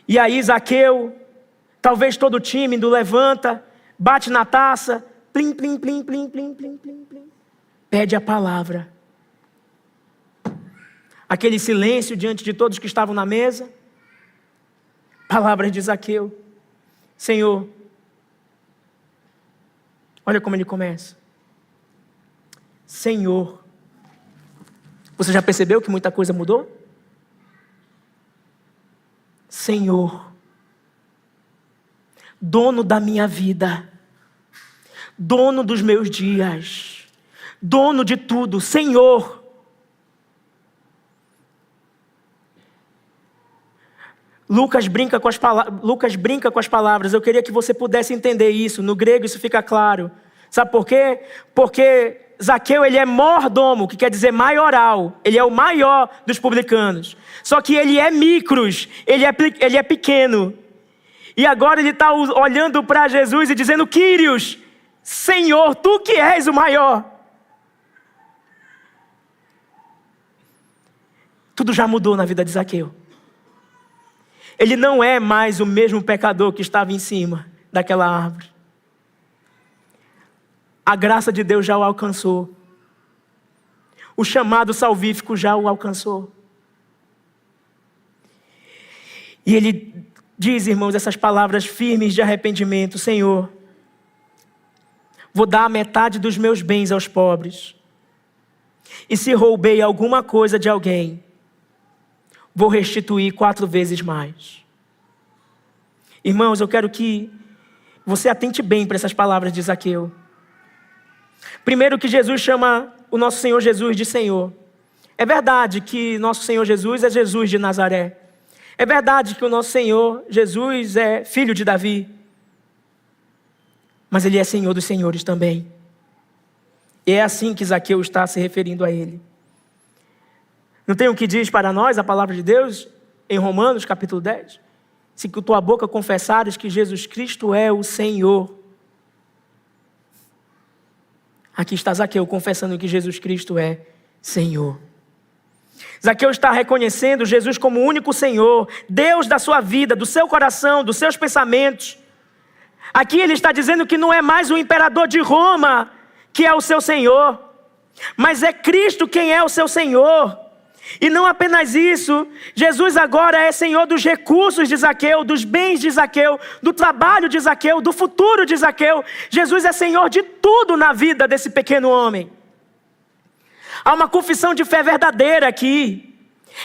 E aí Zaqueu, talvez todo tímido, levanta, bate na taça, plim, plim, plim, plim, plim, plim, plim, plim, pede a palavra. Aquele silêncio diante de todos que estavam na mesa. Palavras de Zaqueu. Senhor, olha como ele começa. Senhor, você já percebeu que muita coisa mudou? Senhor, dono da minha vida, dono dos meus dias, dono de tudo, Senhor. Lucas brinca com as palavras, eu queria que você pudesse entender isso, no grego isso fica claro. Sabe por quê? Porque Zaqueu, ele é mordomo, que quer dizer maioral, ele é o maior dos publicanos. Só que ele é micros, ele é pequeno. E agora ele está olhando para Jesus e dizendo, Quírios, Senhor, tu que és o maior. Tudo já mudou na vida de Zaqueu. Ele não é mais o mesmo pecador que estava em cima daquela árvore. A graça de Deus já o alcançou. O chamado salvífico já o alcançou. E ele diz, irmãos, essas palavras firmes de arrependimento. Senhor, vou dar a metade dos meus bens aos pobres. E se roubei alguma coisa de alguém, vou restituir 4 vezes mais. Irmãos, eu quero que você atente bem para essas palavras de Zaqueu. Primeiro que Jesus chama o nosso Senhor Jesus de Senhor. É verdade que nosso Senhor Jesus é Jesus de Nazaré. É verdade que o nosso Senhor Jesus é filho de Davi. Mas Ele é Senhor dos senhores também. E é assim que Zaqueu está se referindo a Ele. Não tem o que diz para nós a palavra de Deus em Romanos capítulo 10? Se com tua boca confessares que Jesus Cristo é o Senhor. Aqui está Zaqueu confessando que Jesus Cristo é Senhor. Zaqueu está reconhecendo Jesus como o único Senhor, Deus da sua vida, do seu coração, dos seus pensamentos. Aqui ele está dizendo que não é mais o imperador de Roma que é o seu Senhor, mas é Cristo quem é o seu Senhor. E não apenas isso, Jesus agora é Senhor dos recursos de Zaqueu, dos bens de Zaqueu, do trabalho de Zaqueu, do futuro de Zaqueu. Jesus é Senhor de tudo na vida desse pequeno homem. Há uma confissão de fé verdadeira aqui.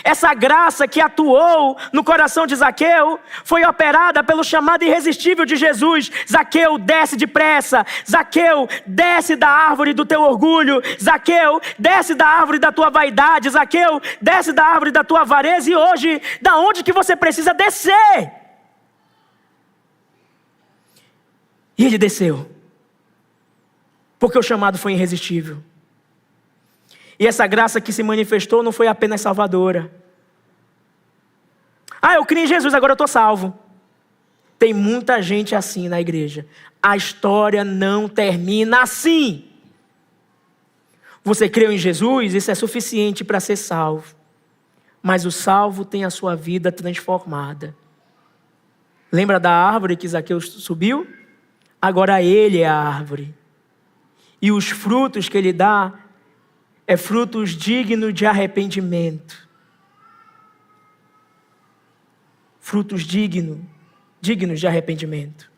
Essa graça que atuou no coração de Zaqueu foi operada pelo chamado irresistível de Jesus. Zaqueu, desce depressa. Zaqueu, desce da árvore do teu orgulho. Zaqueu, desce da árvore da tua vaidade. Zaqueu, desce da árvore da tua avareza. E hoje, da onde que você precisa descer? E ele desceu. Porque o chamado foi irresistível. E essa graça que se manifestou não foi apenas salvadora. Eu criei em Jesus, agora eu estou salvo. Tem muita gente assim na igreja. A história não termina assim. Você creu em Jesus, isso é suficiente para ser salvo. Mas o salvo tem a sua vida transformada. Lembra da árvore que Zaqueu subiu? Agora ele é a árvore. E os frutos que ele dá é frutos dignos de arrependimento. Frutos dignos de arrependimento.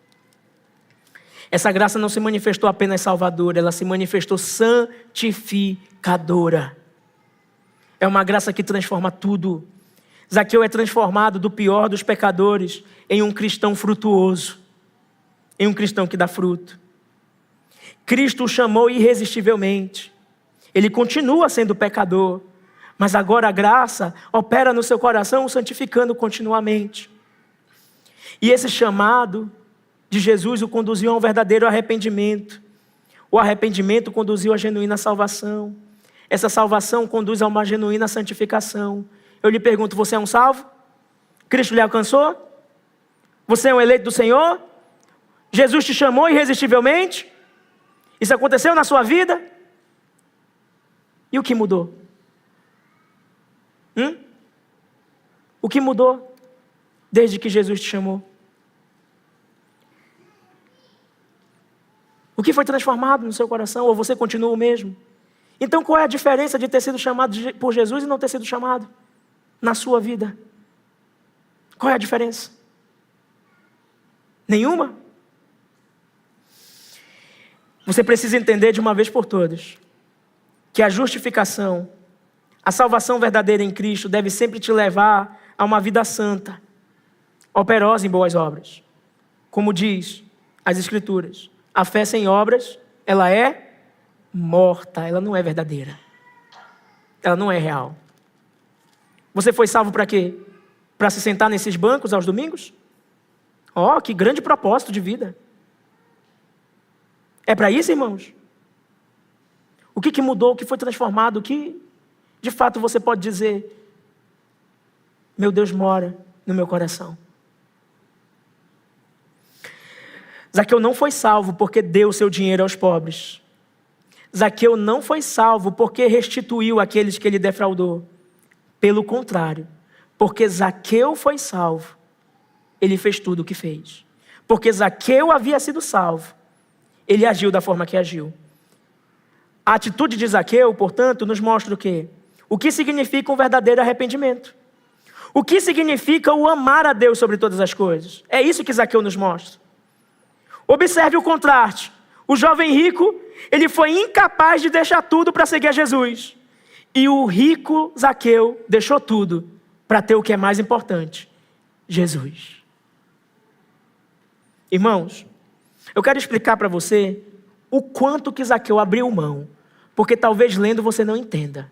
Essa graça não se manifestou apenas salvadora, ela se manifestou santificadora. É uma graça que transforma tudo. Zaqueu é transformado do pior dos pecadores em um cristão frutuoso, em um cristão que dá fruto. Cristo o chamou irresistivelmente. Ele continua sendo pecador, mas agora a graça opera no seu coração, o santificando continuamente. E esse chamado de Jesus o conduziu a um verdadeiro arrependimento. O arrependimento conduziu à genuína salvação. Essa salvação conduz a uma genuína santificação. Eu lhe pergunto, você é um salvo? Cristo lhe alcançou? Você é um eleito do Senhor? Jesus te chamou irresistivelmente? Isso aconteceu na sua vida? E o que mudou? O que mudou desde que Jesus te chamou? O que foi transformado no seu coração? Ou você continua o mesmo? Então qual é a diferença de ter sido chamado por Jesus e não ter sido chamado na sua vida? Qual é a diferença? Nenhuma? Você precisa entender de uma vez por todas que a justificação, a salvação verdadeira em Cristo deve sempre te levar a uma vida santa, operosa em boas obras. Como diz as Escrituras, a fé sem obras, ela é morta, ela não é verdadeira. Ela não é real. Você foi salvo para quê? Para se sentar nesses bancos aos domingos? Oh, que grande propósito de vida. É para isso, irmãos? O que mudou? O que foi transformado? O que, de fato, você pode dizer? Meu Deus mora no meu coração. Zaqueu não foi salvo porque deu seu dinheiro aos pobres. Zaqueu não foi salvo porque restituiu aqueles que ele defraudou. Pelo contrário, porque Zaqueu foi salvo, ele fez tudo o que fez. Porque Zaqueu havia sido salvo, ele agiu da forma que agiu. A atitude de Zaqueu, portanto, nos mostra o quê? O que significa um verdadeiro arrependimento. O que significa o amar a Deus sobre todas as coisas. É isso que Zaqueu nos mostra. Observe o contraste. O jovem rico, ele foi incapaz de deixar tudo para seguir a Jesus. E o rico Zaqueu deixou tudo para ter o que é mais importante, Jesus. Irmãos, eu quero explicar para você o quanto que Zaqueu abriu mão, porque talvez lendo você não entenda.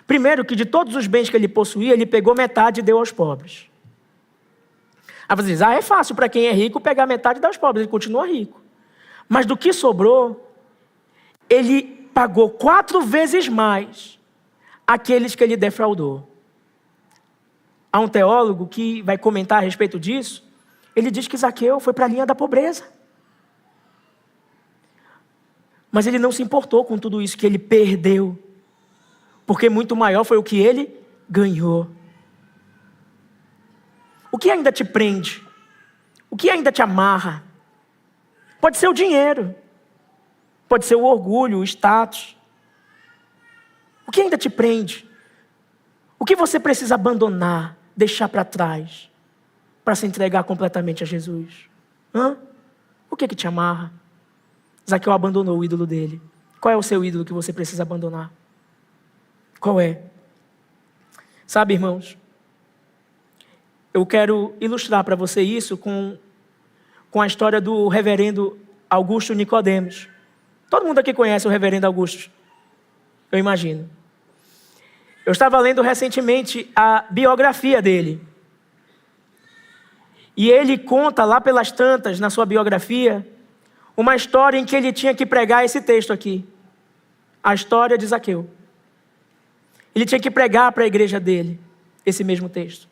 Primeiro que de todos os bens que ele possuía, ele pegou metade e deu aos pobres. Aí você diz, é fácil para quem é rico pegar metade e dar aos pobres, ele continua rico. Mas do que sobrou, ele pagou 4 vezes mais aqueles que ele defraudou. Há um teólogo que vai comentar a respeito disso, ele diz que Zaqueu foi para a linha da pobreza. Mas ele não se importou com tudo isso que ele perdeu, porque muito maior foi o que ele ganhou. O que ainda te prende? O que ainda te amarra? Pode ser o dinheiro, pode ser o orgulho, o status. O que ainda te prende? O que você precisa abandonar, deixar para trás, para se entregar completamente a Jesus? O que te amarra? Zaqueu abandonou o ídolo dele. Qual é o seu ídolo que você precisa abandonar? Qual é? Sabe, irmãos, eu quero ilustrar para você isso com a história do reverendo Augusto Nicodemos. Todo mundo aqui conhece o reverendo Augusto, eu imagino. Eu estava lendo recentemente a biografia dele. E ele conta lá pelas tantas, na sua biografia, uma história em que ele tinha que pregar esse texto aqui. A história de Zaqueu. Ele tinha que pregar para a igreja dele esse mesmo texto.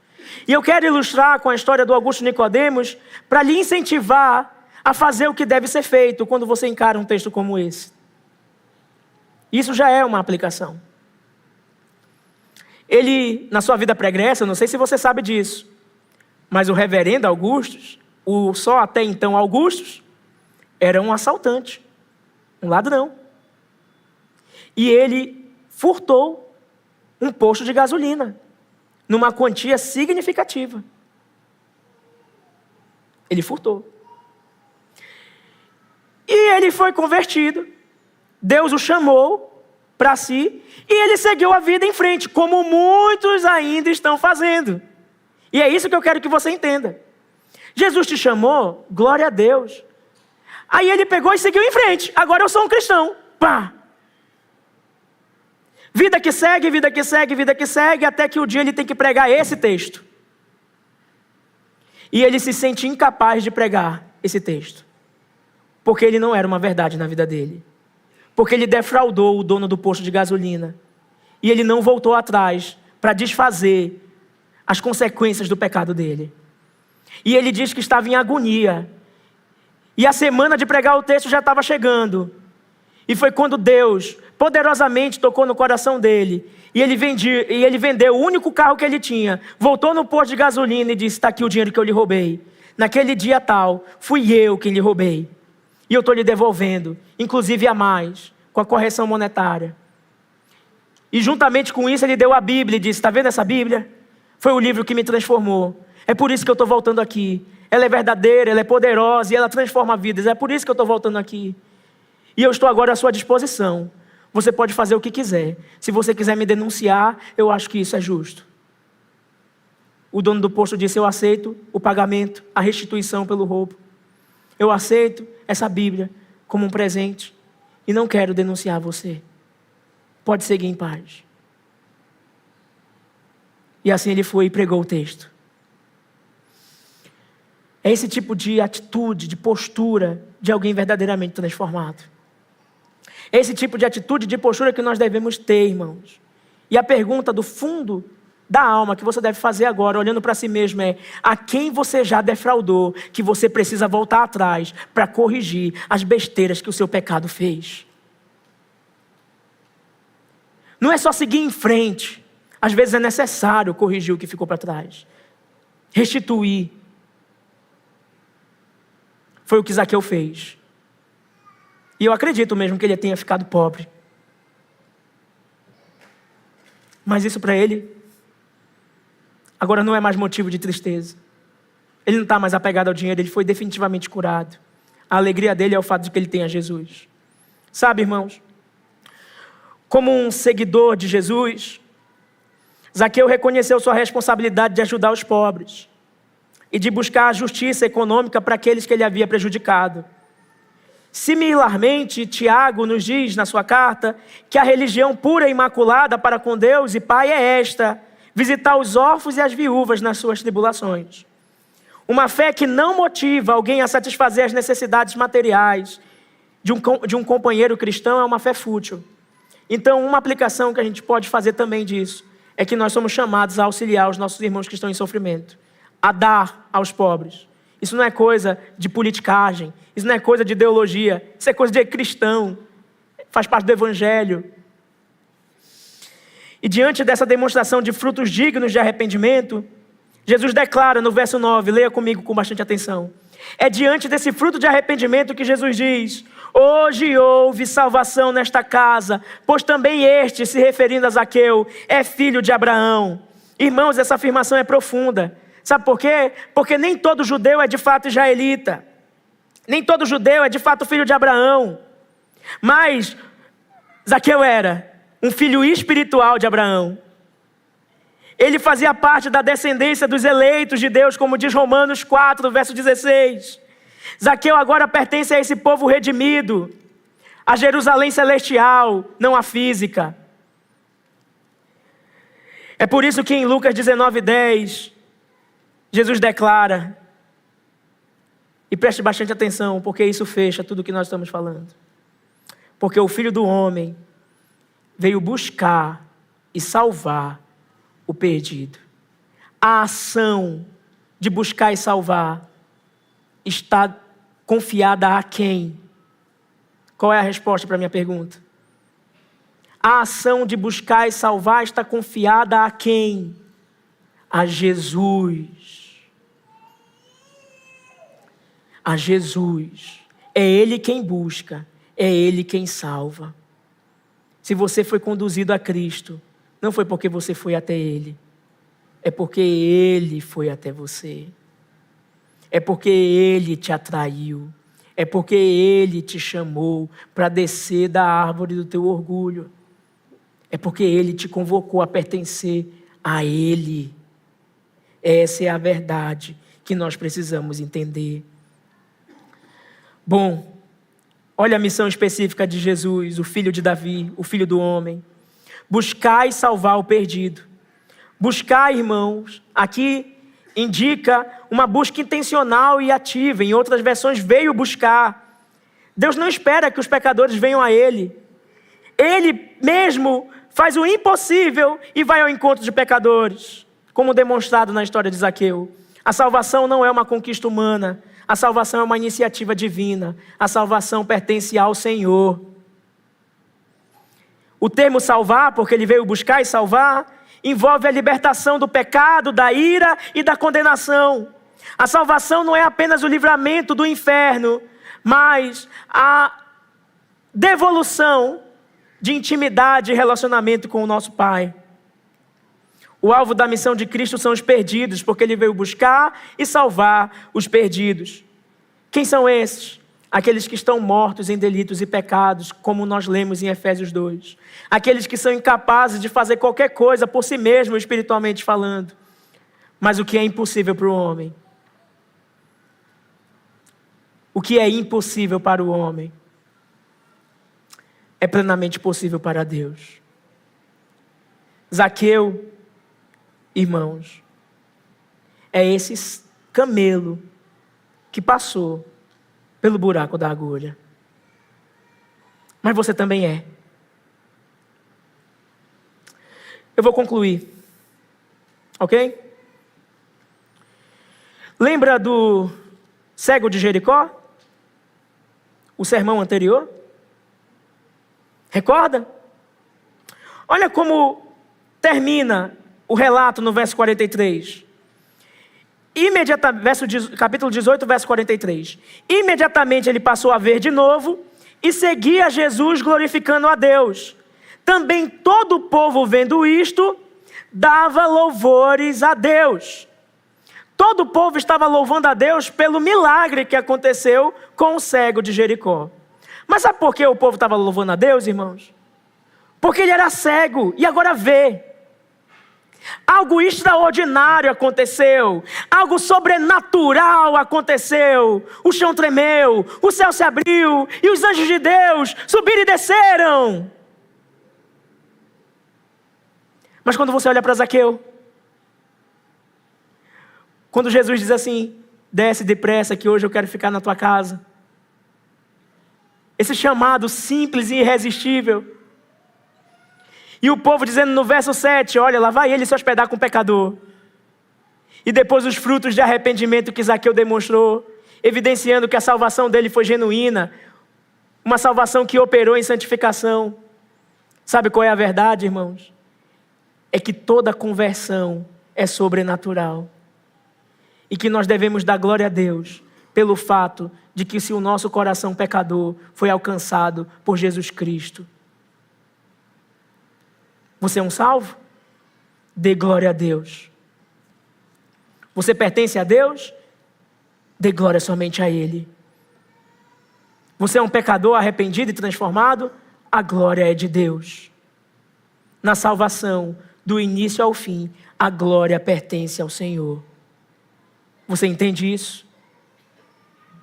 E eu quero ilustrar com a história do Augusto Nicodemos para lhe incentivar a fazer o que deve ser feito quando você encara um texto como esse. Isso já é uma aplicação. Ele, na sua vida pregressa, não sei se você sabe disso, mas o reverendo Augustus, o só até então Augustus, era um assaltante, um ladrão. E ele furtou um posto de gasolina, numa quantia significativa. Ele furtou. ele foi convertido, Deus o chamou para si, e ele seguiu a vida em frente, como muitos ainda estão fazendo. E é isso que eu quero que você entenda. Jesus te chamou, glória a Deus. Aí ele pegou e seguiu em frente. Agora eu sou um cristão. Pá! Vida que segue, vida que segue, vida que segue, até que o dia ele tem que pregar esse texto. E ele se sente incapaz de pregar esse texto. Porque ele não era uma verdade na vida dele. Porque ele defraudou o dono do posto de gasolina. E ele não voltou atrás para desfazer as consequências do pecado dele. E ele diz que estava em agonia. E a semana de pregar o texto já estava chegando. E foi quando Deus poderosamente tocou no coração dele. E ele vendeu o único carro que ele tinha. Voltou no posto de gasolina e disse: está aqui o dinheiro que eu lhe roubei. Naquele dia tal, fui eu quem lhe roubei. E eu estou lhe devolvendo, inclusive a mais, com a correção monetária. E juntamente com isso ele deu a Bíblia e disse: está vendo essa Bíblia? Foi o livro que me transformou. É por isso que eu estou voltando aqui. Ela é verdadeira, ela é poderosa e ela transforma vidas. É por isso que eu estou voltando aqui. E eu estou agora à sua disposição. Você pode fazer o que quiser. Se você quiser me denunciar, eu acho que isso é justo. O dono do posto disse: eu aceito o pagamento, a restituição pelo roubo. Eu aceito essa Bíblia como um presente e não quero denunciar você. Pode seguir em paz. E assim ele foi e pregou o texto. É esse tipo de atitude, de postura de alguém verdadeiramente transformado. É esse tipo de atitude, de postura que nós devemos ter, irmãos. E a pergunta do fundo da alma que você deve fazer agora, olhando para si mesmo, é: a quem você já defraudou que você precisa voltar atrás para corrigir as besteiras que o seu pecado fez? Não é só seguir em frente. Às vezes é necessário corrigir o que ficou para trás. Restituir. Foi o que Zaqueu fez. E eu acredito mesmo que ele tenha ficado pobre. Mas isso para ele agora não é mais motivo de tristeza. Ele não está mais apegado ao dinheiro, ele foi definitivamente curado. A alegria dele é o fato de que ele tenha Jesus. Sabe, irmãos, como um seguidor de Jesus, Zaqueu reconheceu sua responsabilidade de ajudar os pobres e de buscar a justiça econômica para aqueles que ele havia prejudicado. Similarmente, Tiago nos diz na sua carta que a religião pura e imaculada para com Deus e Pai é esta: visitar os órfãos e as viúvas nas suas tribulações. Uma fé que não motiva alguém a satisfazer as necessidades materiais de um companheiro cristão é uma fé fútil. Então, uma aplicação que a gente pode fazer também disso é que nós somos chamados a auxiliar os nossos irmãos que estão em sofrimento, a dar aos pobres. Isso não é coisa de politicagem, isso não é coisa de ideologia, isso é coisa de cristão, faz parte do evangelho. E diante dessa demonstração de frutos dignos de arrependimento, Jesus declara no verso 9, leia comigo com bastante atenção. É diante desse fruto de arrependimento que Jesus diz: hoje houve salvação nesta casa, pois também este, se referindo a Zaqueu, é filho de Abraão. Irmãos, essa afirmação é profunda. Sabe por quê? Porque nem todo judeu é de fato israelita. Nem todo judeu é de fato filho de Abraão. Mas Zaqueu era um filho espiritual de Abraão. Ele fazia parte da descendência dos eleitos de Deus, como diz Romanos 4, verso 16. Zaqueu agora pertence a esse povo redimido, a Jerusalém celestial, não a física. É por isso que em Lucas 19:10, Jesus declara, e preste bastante atenção, porque isso fecha tudo o que nós estamos falando. Porque o Filho do Homem veio buscar e salvar o perdido. A ação de buscar e salvar está confiada a quem? Qual é a resposta para a minha pergunta? A ação de buscar e salvar está confiada a quem? A Jesus. A Jesus. É Ele quem busca, é Ele quem salva. Se você foi conduzido a Cristo, não foi porque você foi até Ele, é porque Ele foi até você. É porque Ele te atraiu, É porque Ele te chamou para descer da árvore do teu orgulho. É porque Ele te convocou a pertencer a Ele. Essa é a verdade que nós precisamos entender. Bom, olha a missão específica de Jesus, o filho de Davi, o filho do homem. Buscar e salvar o perdido. Buscar, irmãos, aqui indica uma busca intencional e ativa. Em outras versões, veio buscar. Deus não espera que os pecadores venham a Ele. Ele mesmo faz o impossível e vai ao encontro de pecadores, como demonstrado na história de Zaqueu. A salvação não é uma conquista humana. A salvação é uma iniciativa divina. A salvação pertence ao Senhor. O termo salvar, porque Ele veio buscar e salvar, envolve a libertação do pecado, da ira e da condenação. A salvação não é apenas o livramento do inferno, mas a devolução de intimidade e relacionamento com o nosso Pai. O alvo da missão de Cristo são os perdidos, porque Ele veio buscar e salvar os perdidos. Quem são esses? Aqueles que estão mortos em delitos e pecados, como nós lemos em Efésios 2. Aqueles que são incapazes de fazer qualquer coisa por si mesmos, espiritualmente falando. Mas o que é impossível para o homem? O que é impossível para o homem é plenamente possível para Deus. Zaqueu, irmãos, é esse camelo que passou pelo buraco da agulha. Mas você também é. Eu vou concluir. Ok? Lembra do cego de Jericó? O sermão anterior? Recorda? Olha como termina o relato no verso 43. Capítulo 18, verso 43. Imediatamente ele passou a ver de novo e seguia Jesus glorificando a Deus. Também todo o povo, vendo isto, dava louvores a Deus. Todo o povo estava louvando a Deus pelo milagre que aconteceu com o cego de Jericó. Mas sabe por que o povo estava louvando a Deus, irmãos? Porque ele era cego e agora vê. Algo extraordinário aconteceu, algo sobrenatural aconteceu. O chão tremeu, o céu se abriu e os anjos de Deus subiram e desceram. Mas quando você olha para Zaqueu, quando Jesus diz assim: desce depressa que hoje eu quero ficar na tua casa. Esse chamado simples e irresistível. E o povo dizendo no verso 7, olha, lá vai ele se hospedar com o pecador. E depois os frutos de arrependimento que Zaqueu demonstrou, evidenciando que a salvação dele foi genuína, uma salvação que operou em santificação. Sabe qual é a verdade, irmãos? É que toda conversão é sobrenatural. E que nós devemos dar glória a Deus pelo fato de que se o nosso coração pecador foi alcançado por Jesus Cristo. Você é um salvo? Dê glória a Deus. Você pertence a Deus? Dê glória somente a Ele. Você é um pecador arrependido e transformado? A glória é de Deus. Na salvação, do início ao fim, a glória pertence ao Senhor. Você entende isso?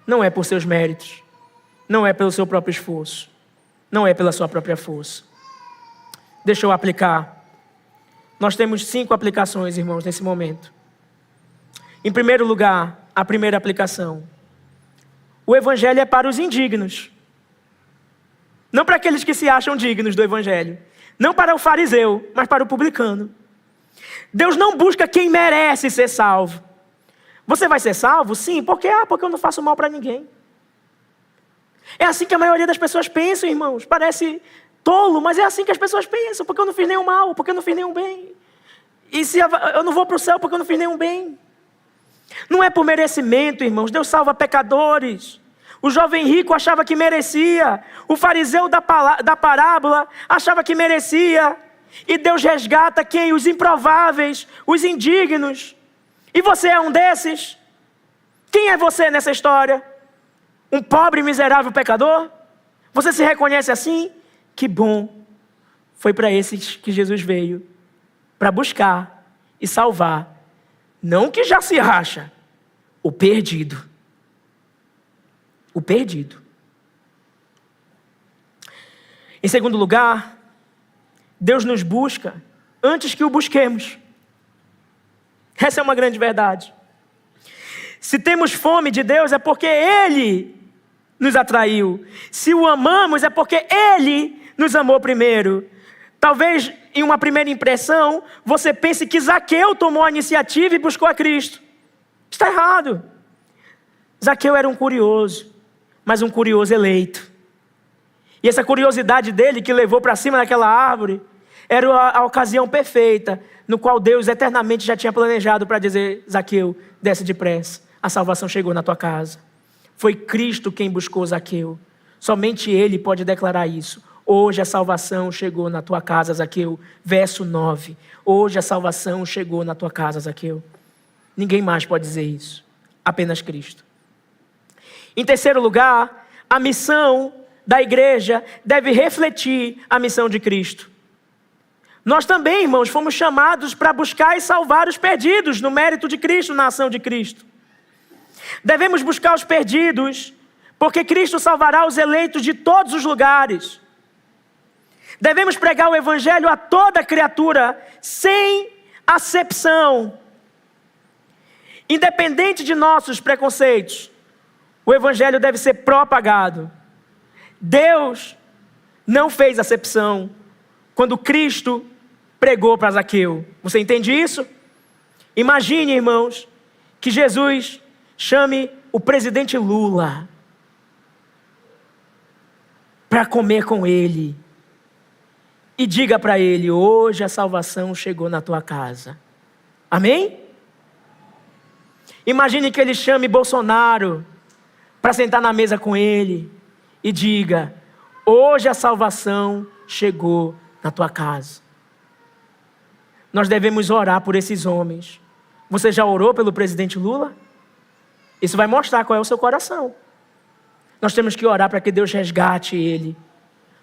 Não é por seus méritos. Não é pelo seu próprio esforço. Não é pela sua própria força. Deixa eu aplicar. Nós temos 5 aplicações, irmãos, nesse momento. Em primeiro lugar, a primeira aplicação. O Evangelho é para os indignos. Não para aqueles que se acham dignos do Evangelho. Não para o fariseu, mas para o publicano. Deus não busca quem merece ser salvo. Você vai ser salvo? Sim. Por quê? Porque eu não faço mal para ninguém. É assim que a maioria das pessoas pensam, irmãos. Parece tolo, mas é assim que as pessoas pensam. Porque eu não fiz nenhum mal, porque eu não fiz nenhum bem. E se eu não vou para o céu porque eu não fiz nenhum bem. Não é por merecimento, irmãos. Deus salva pecadores. O jovem rico achava que merecia. O fariseu da parábola achava que merecia. E Deus resgata quem? Os improváveis, os indignos. E você é um desses? Quem é você nessa história? Um pobre, miserável pecador? Você se reconhece assim? Que bom. Foi para esses que Jesus veio, para buscar e salvar. Não o que já se acha, o perdido. O perdido. Em segundo lugar, Deus nos busca antes que o busquemos. Essa é uma grande verdade. Se temos fome de Deus, é porque Ele nos atraiu. Se o amamos, é porque Ele nos amou primeiro. Talvez, em uma primeira impressão, você pense que Zaqueu tomou a iniciativa e buscou a Cristo. Está errado. Zaqueu era um curioso, mas um curioso eleito. E essa curiosidade dele, que levou para cima daquela árvore, era a ocasião perfeita, no qual Deus eternamente já tinha planejado para dizer: Zaqueu, desce depressa, a salvação chegou na tua casa. Foi Cristo quem buscou Zaqueu. Somente Ele pode declarar isso. Hoje a salvação chegou na tua casa, Zaqueu. Verso 9. Hoje a salvação chegou na tua casa, Zaqueu. Ninguém mais pode dizer isso. Apenas Cristo. Em terceiro lugar, a missão da igreja deve refletir a missão de Cristo. Nós também, irmãos, fomos chamados para buscar e salvar os perdidos no mérito de Cristo, na ação de Cristo. Devemos buscar os perdidos, porque Cristo salvará os eleitos de todos os lugares. Devemos pregar o evangelho a toda criatura, sem acepção. Independente de nossos preconceitos, o evangelho deve ser propagado. Deus não fez acepção quando Cristo pregou para Zaqueu. Você entende isso? Imagine, irmãos, que Jesus chame o presidente Lula para comer com ele e diga para ele: hoje a salvação chegou na tua casa. Amém? Imagine que ele chame Bolsonaro para sentar na mesa com ele e diga: hoje a salvação chegou na tua casa. Nós devemos orar por esses homens. Você já orou pelo presidente Lula? Isso vai mostrar qual é o seu coração. Nós temos que orar para que Deus resgate ele.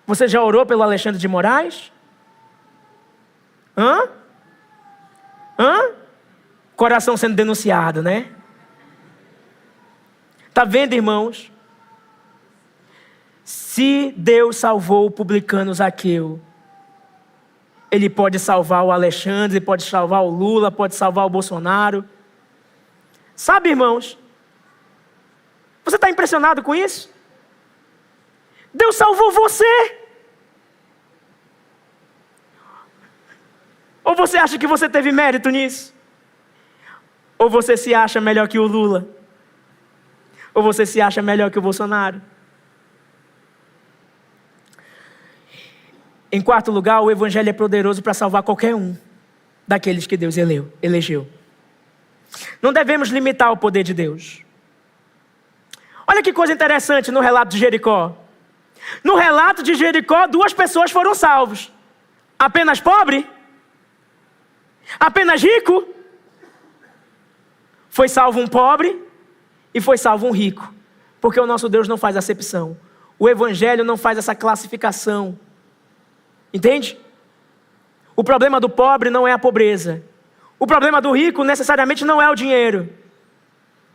Você já orou pelo Alexandre de Moraes? Coração sendo denunciado, né? Está vendo, irmãos? Se Deus salvou o publicano Zaqueu, Ele pode salvar o Alexandre, Ele pode salvar o Lula, pode salvar o Bolsonaro. Sabe, irmãos? Você está impressionado com isso? Deus salvou você. Ou você acha que você teve mérito nisso? Ou você se acha melhor que o Lula? Ou você se acha melhor que o Bolsonaro? Em quarto lugar, o evangelho é poderoso para salvar qualquer um daqueles que Deus elegeu. Não devemos limitar o poder de Deus. Olha que coisa interessante no relato de Jericó. No relato de Jericó, 2 pessoas foram salvos. Apenas pobre? Apenas rico? Foi salvo um pobre e foi salvo um rico. Porque o nosso Deus não faz acepção. O evangelho não faz essa classificação. Entende? O problema do pobre não é a pobreza. O problema do rico necessariamente não é o dinheiro.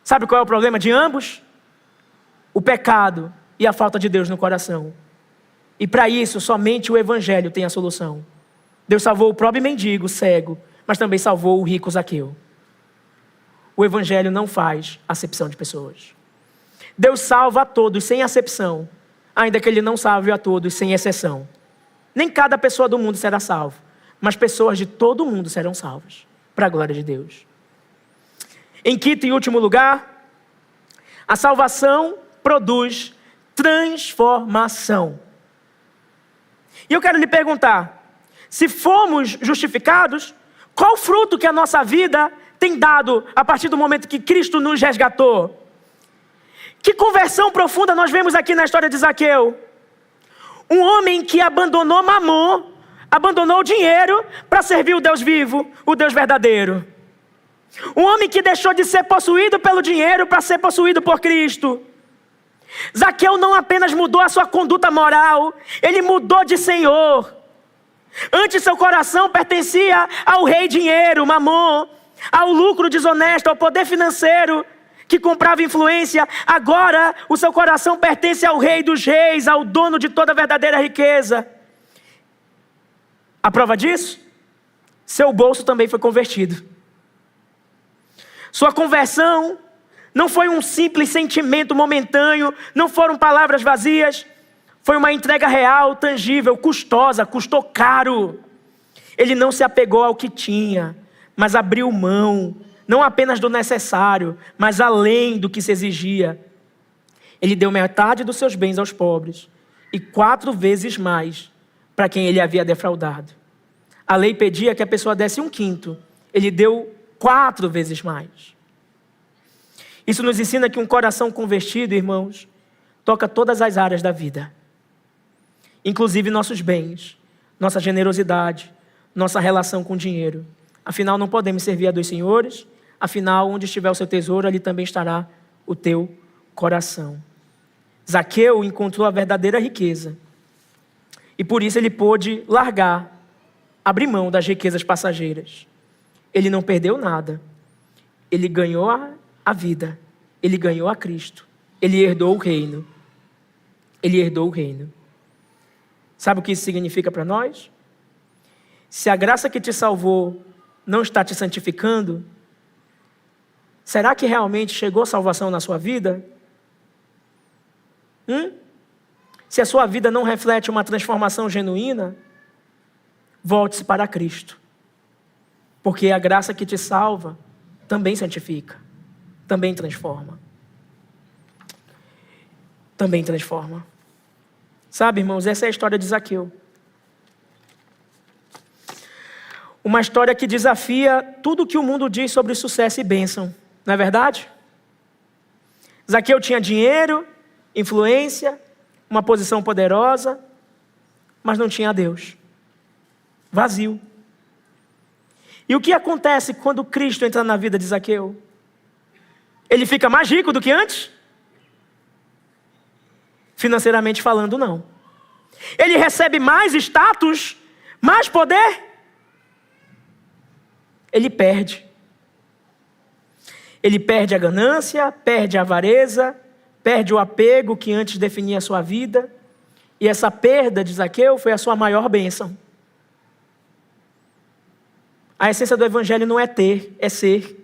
Sabe qual é o problema de ambos? O pecado e a falta de Deus no coração. E para isso, somente o evangelho tem a solução. Deus salvou o pobre mendigo, cego, mas também salvou o rico Zaqueu. O evangelho não faz acepção de pessoas. Deus salva a todos sem acepção, ainda que Ele não salve a todos sem exceção. Nem cada pessoa do mundo será salva, mas pessoas de todo o mundo serão salvas, para a glória de Deus. Em quinto e último lugar, a salvação produz transformação. E eu quero lhe perguntar, se fomos justificados, qual fruto que a nossa vida tem dado a partir do momento que Cristo nos resgatou? Que conversão profunda nós vemos aqui na história de Zaqueu. Um homem que abandonou Mamon, abandonou o dinheiro para servir o Deus vivo, o Deus verdadeiro. Um homem que deixou de ser possuído pelo dinheiro para ser possuído por Cristo. Zaqueu não apenas mudou a sua conduta moral, ele mudou de senhor. Antes seu coração pertencia ao rei dinheiro, Mamon, ao lucro desonesto, ao poder financeiro que comprava influência. Agora o seu coração pertence ao rei dos reis, ao dono de toda a verdadeira riqueza. A prova disso? Seu bolso também foi convertido. Sua conversão não foi um simples sentimento momentâneo, não foram palavras vazias, foi uma entrega real, tangível, custosa, custou caro. Ele não se apegou ao que tinha, mas abriu mão, não apenas do necessário, mas além do que se exigia. Ele deu metade dos seus bens aos pobres e 4 vezes mais para quem ele havia defraudado. A lei pedia que a pessoa desse 1/5, ele deu 4 vezes mais. Isso nos ensina que um coração convertido, irmãos, toca todas as áreas da vida, inclusive nossos bens, nossa generosidade, nossa relação com o dinheiro. Afinal, não podemos servir a 2 senhores. Afinal, onde estiver o seu tesouro, ali também estará o teu coração. Zaqueu encontrou a verdadeira riqueza e por isso ele pôde largar, abrir mão das riquezas passageiras. Ele não perdeu nada. Ele ganhou a vida. Ele ganhou a Cristo. Ele herdou o reino. Ele herdou o reino. Sabe o que isso significa para nós? Se a graça que te salvou não está te santificando, será que realmente chegou salvação na sua vida? Se a sua vida não reflete uma transformação genuína, volte-se para Cristo. Porque a graça que te salva também santifica, também transforma. Também transforma. Sabe, irmãos, essa é a história de Zaqueu. Uma história que desafia tudo que o mundo diz sobre sucesso e bênção. Não é verdade? Zaqueu tinha dinheiro, influência, uma posição poderosa, mas não tinha Deus. Vazio. E o que acontece quando Cristo entra na vida de Zaqueu? Ele fica mais rico do que antes? Financeiramente falando, não. Ele recebe mais status, mais poder? Ele perde. Ele perde a ganância, perde a avareza, perde o apego que antes definia a sua vida. E essa perda de Zaqueu foi a sua maior bênção. A essência do evangelho não é ter, é ser.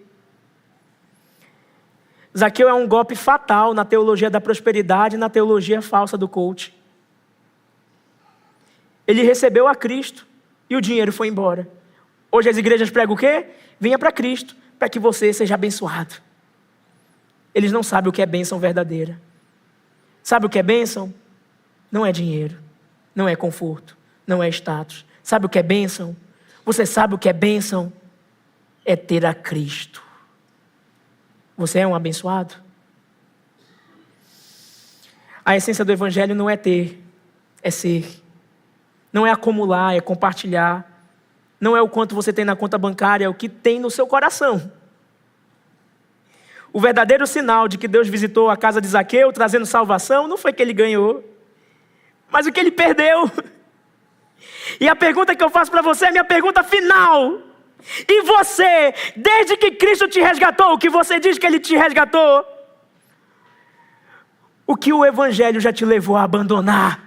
Zaqueu é um golpe fatal na teologia da prosperidade e na teologia falsa do coach. Ele recebeu a Cristo e o dinheiro foi embora. Hoje as igrejas pregam o quê? Venha para Cristo, para que você seja abençoado. Eles não sabem o que é bênção verdadeira. Sabe o que é bênção? Não é dinheiro, não é conforto, não é status. Sabe o que é bênção? Você sabe o que é bênção? É ter a Cristo. Você é um abençoado? A essência do evangelho não é ter, é ser. Não é acumular, é compartilhar. Não é o quanto você tem na conta bancária, é o que tem no seu coração. O verdadeiro sinal de que Deus visitou a casa de Zaqueu, trazendo salvação, não foi que ele ganhou, mas o que ele perdeu. E a pergunta que eu faço para você é a minha pergunta final. E você, desde que Cristo te resgatou, o que você diz que Ele te resgatou, o que o Evangelho já te levou a abandonar?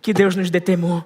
Que Deus nos dê temor.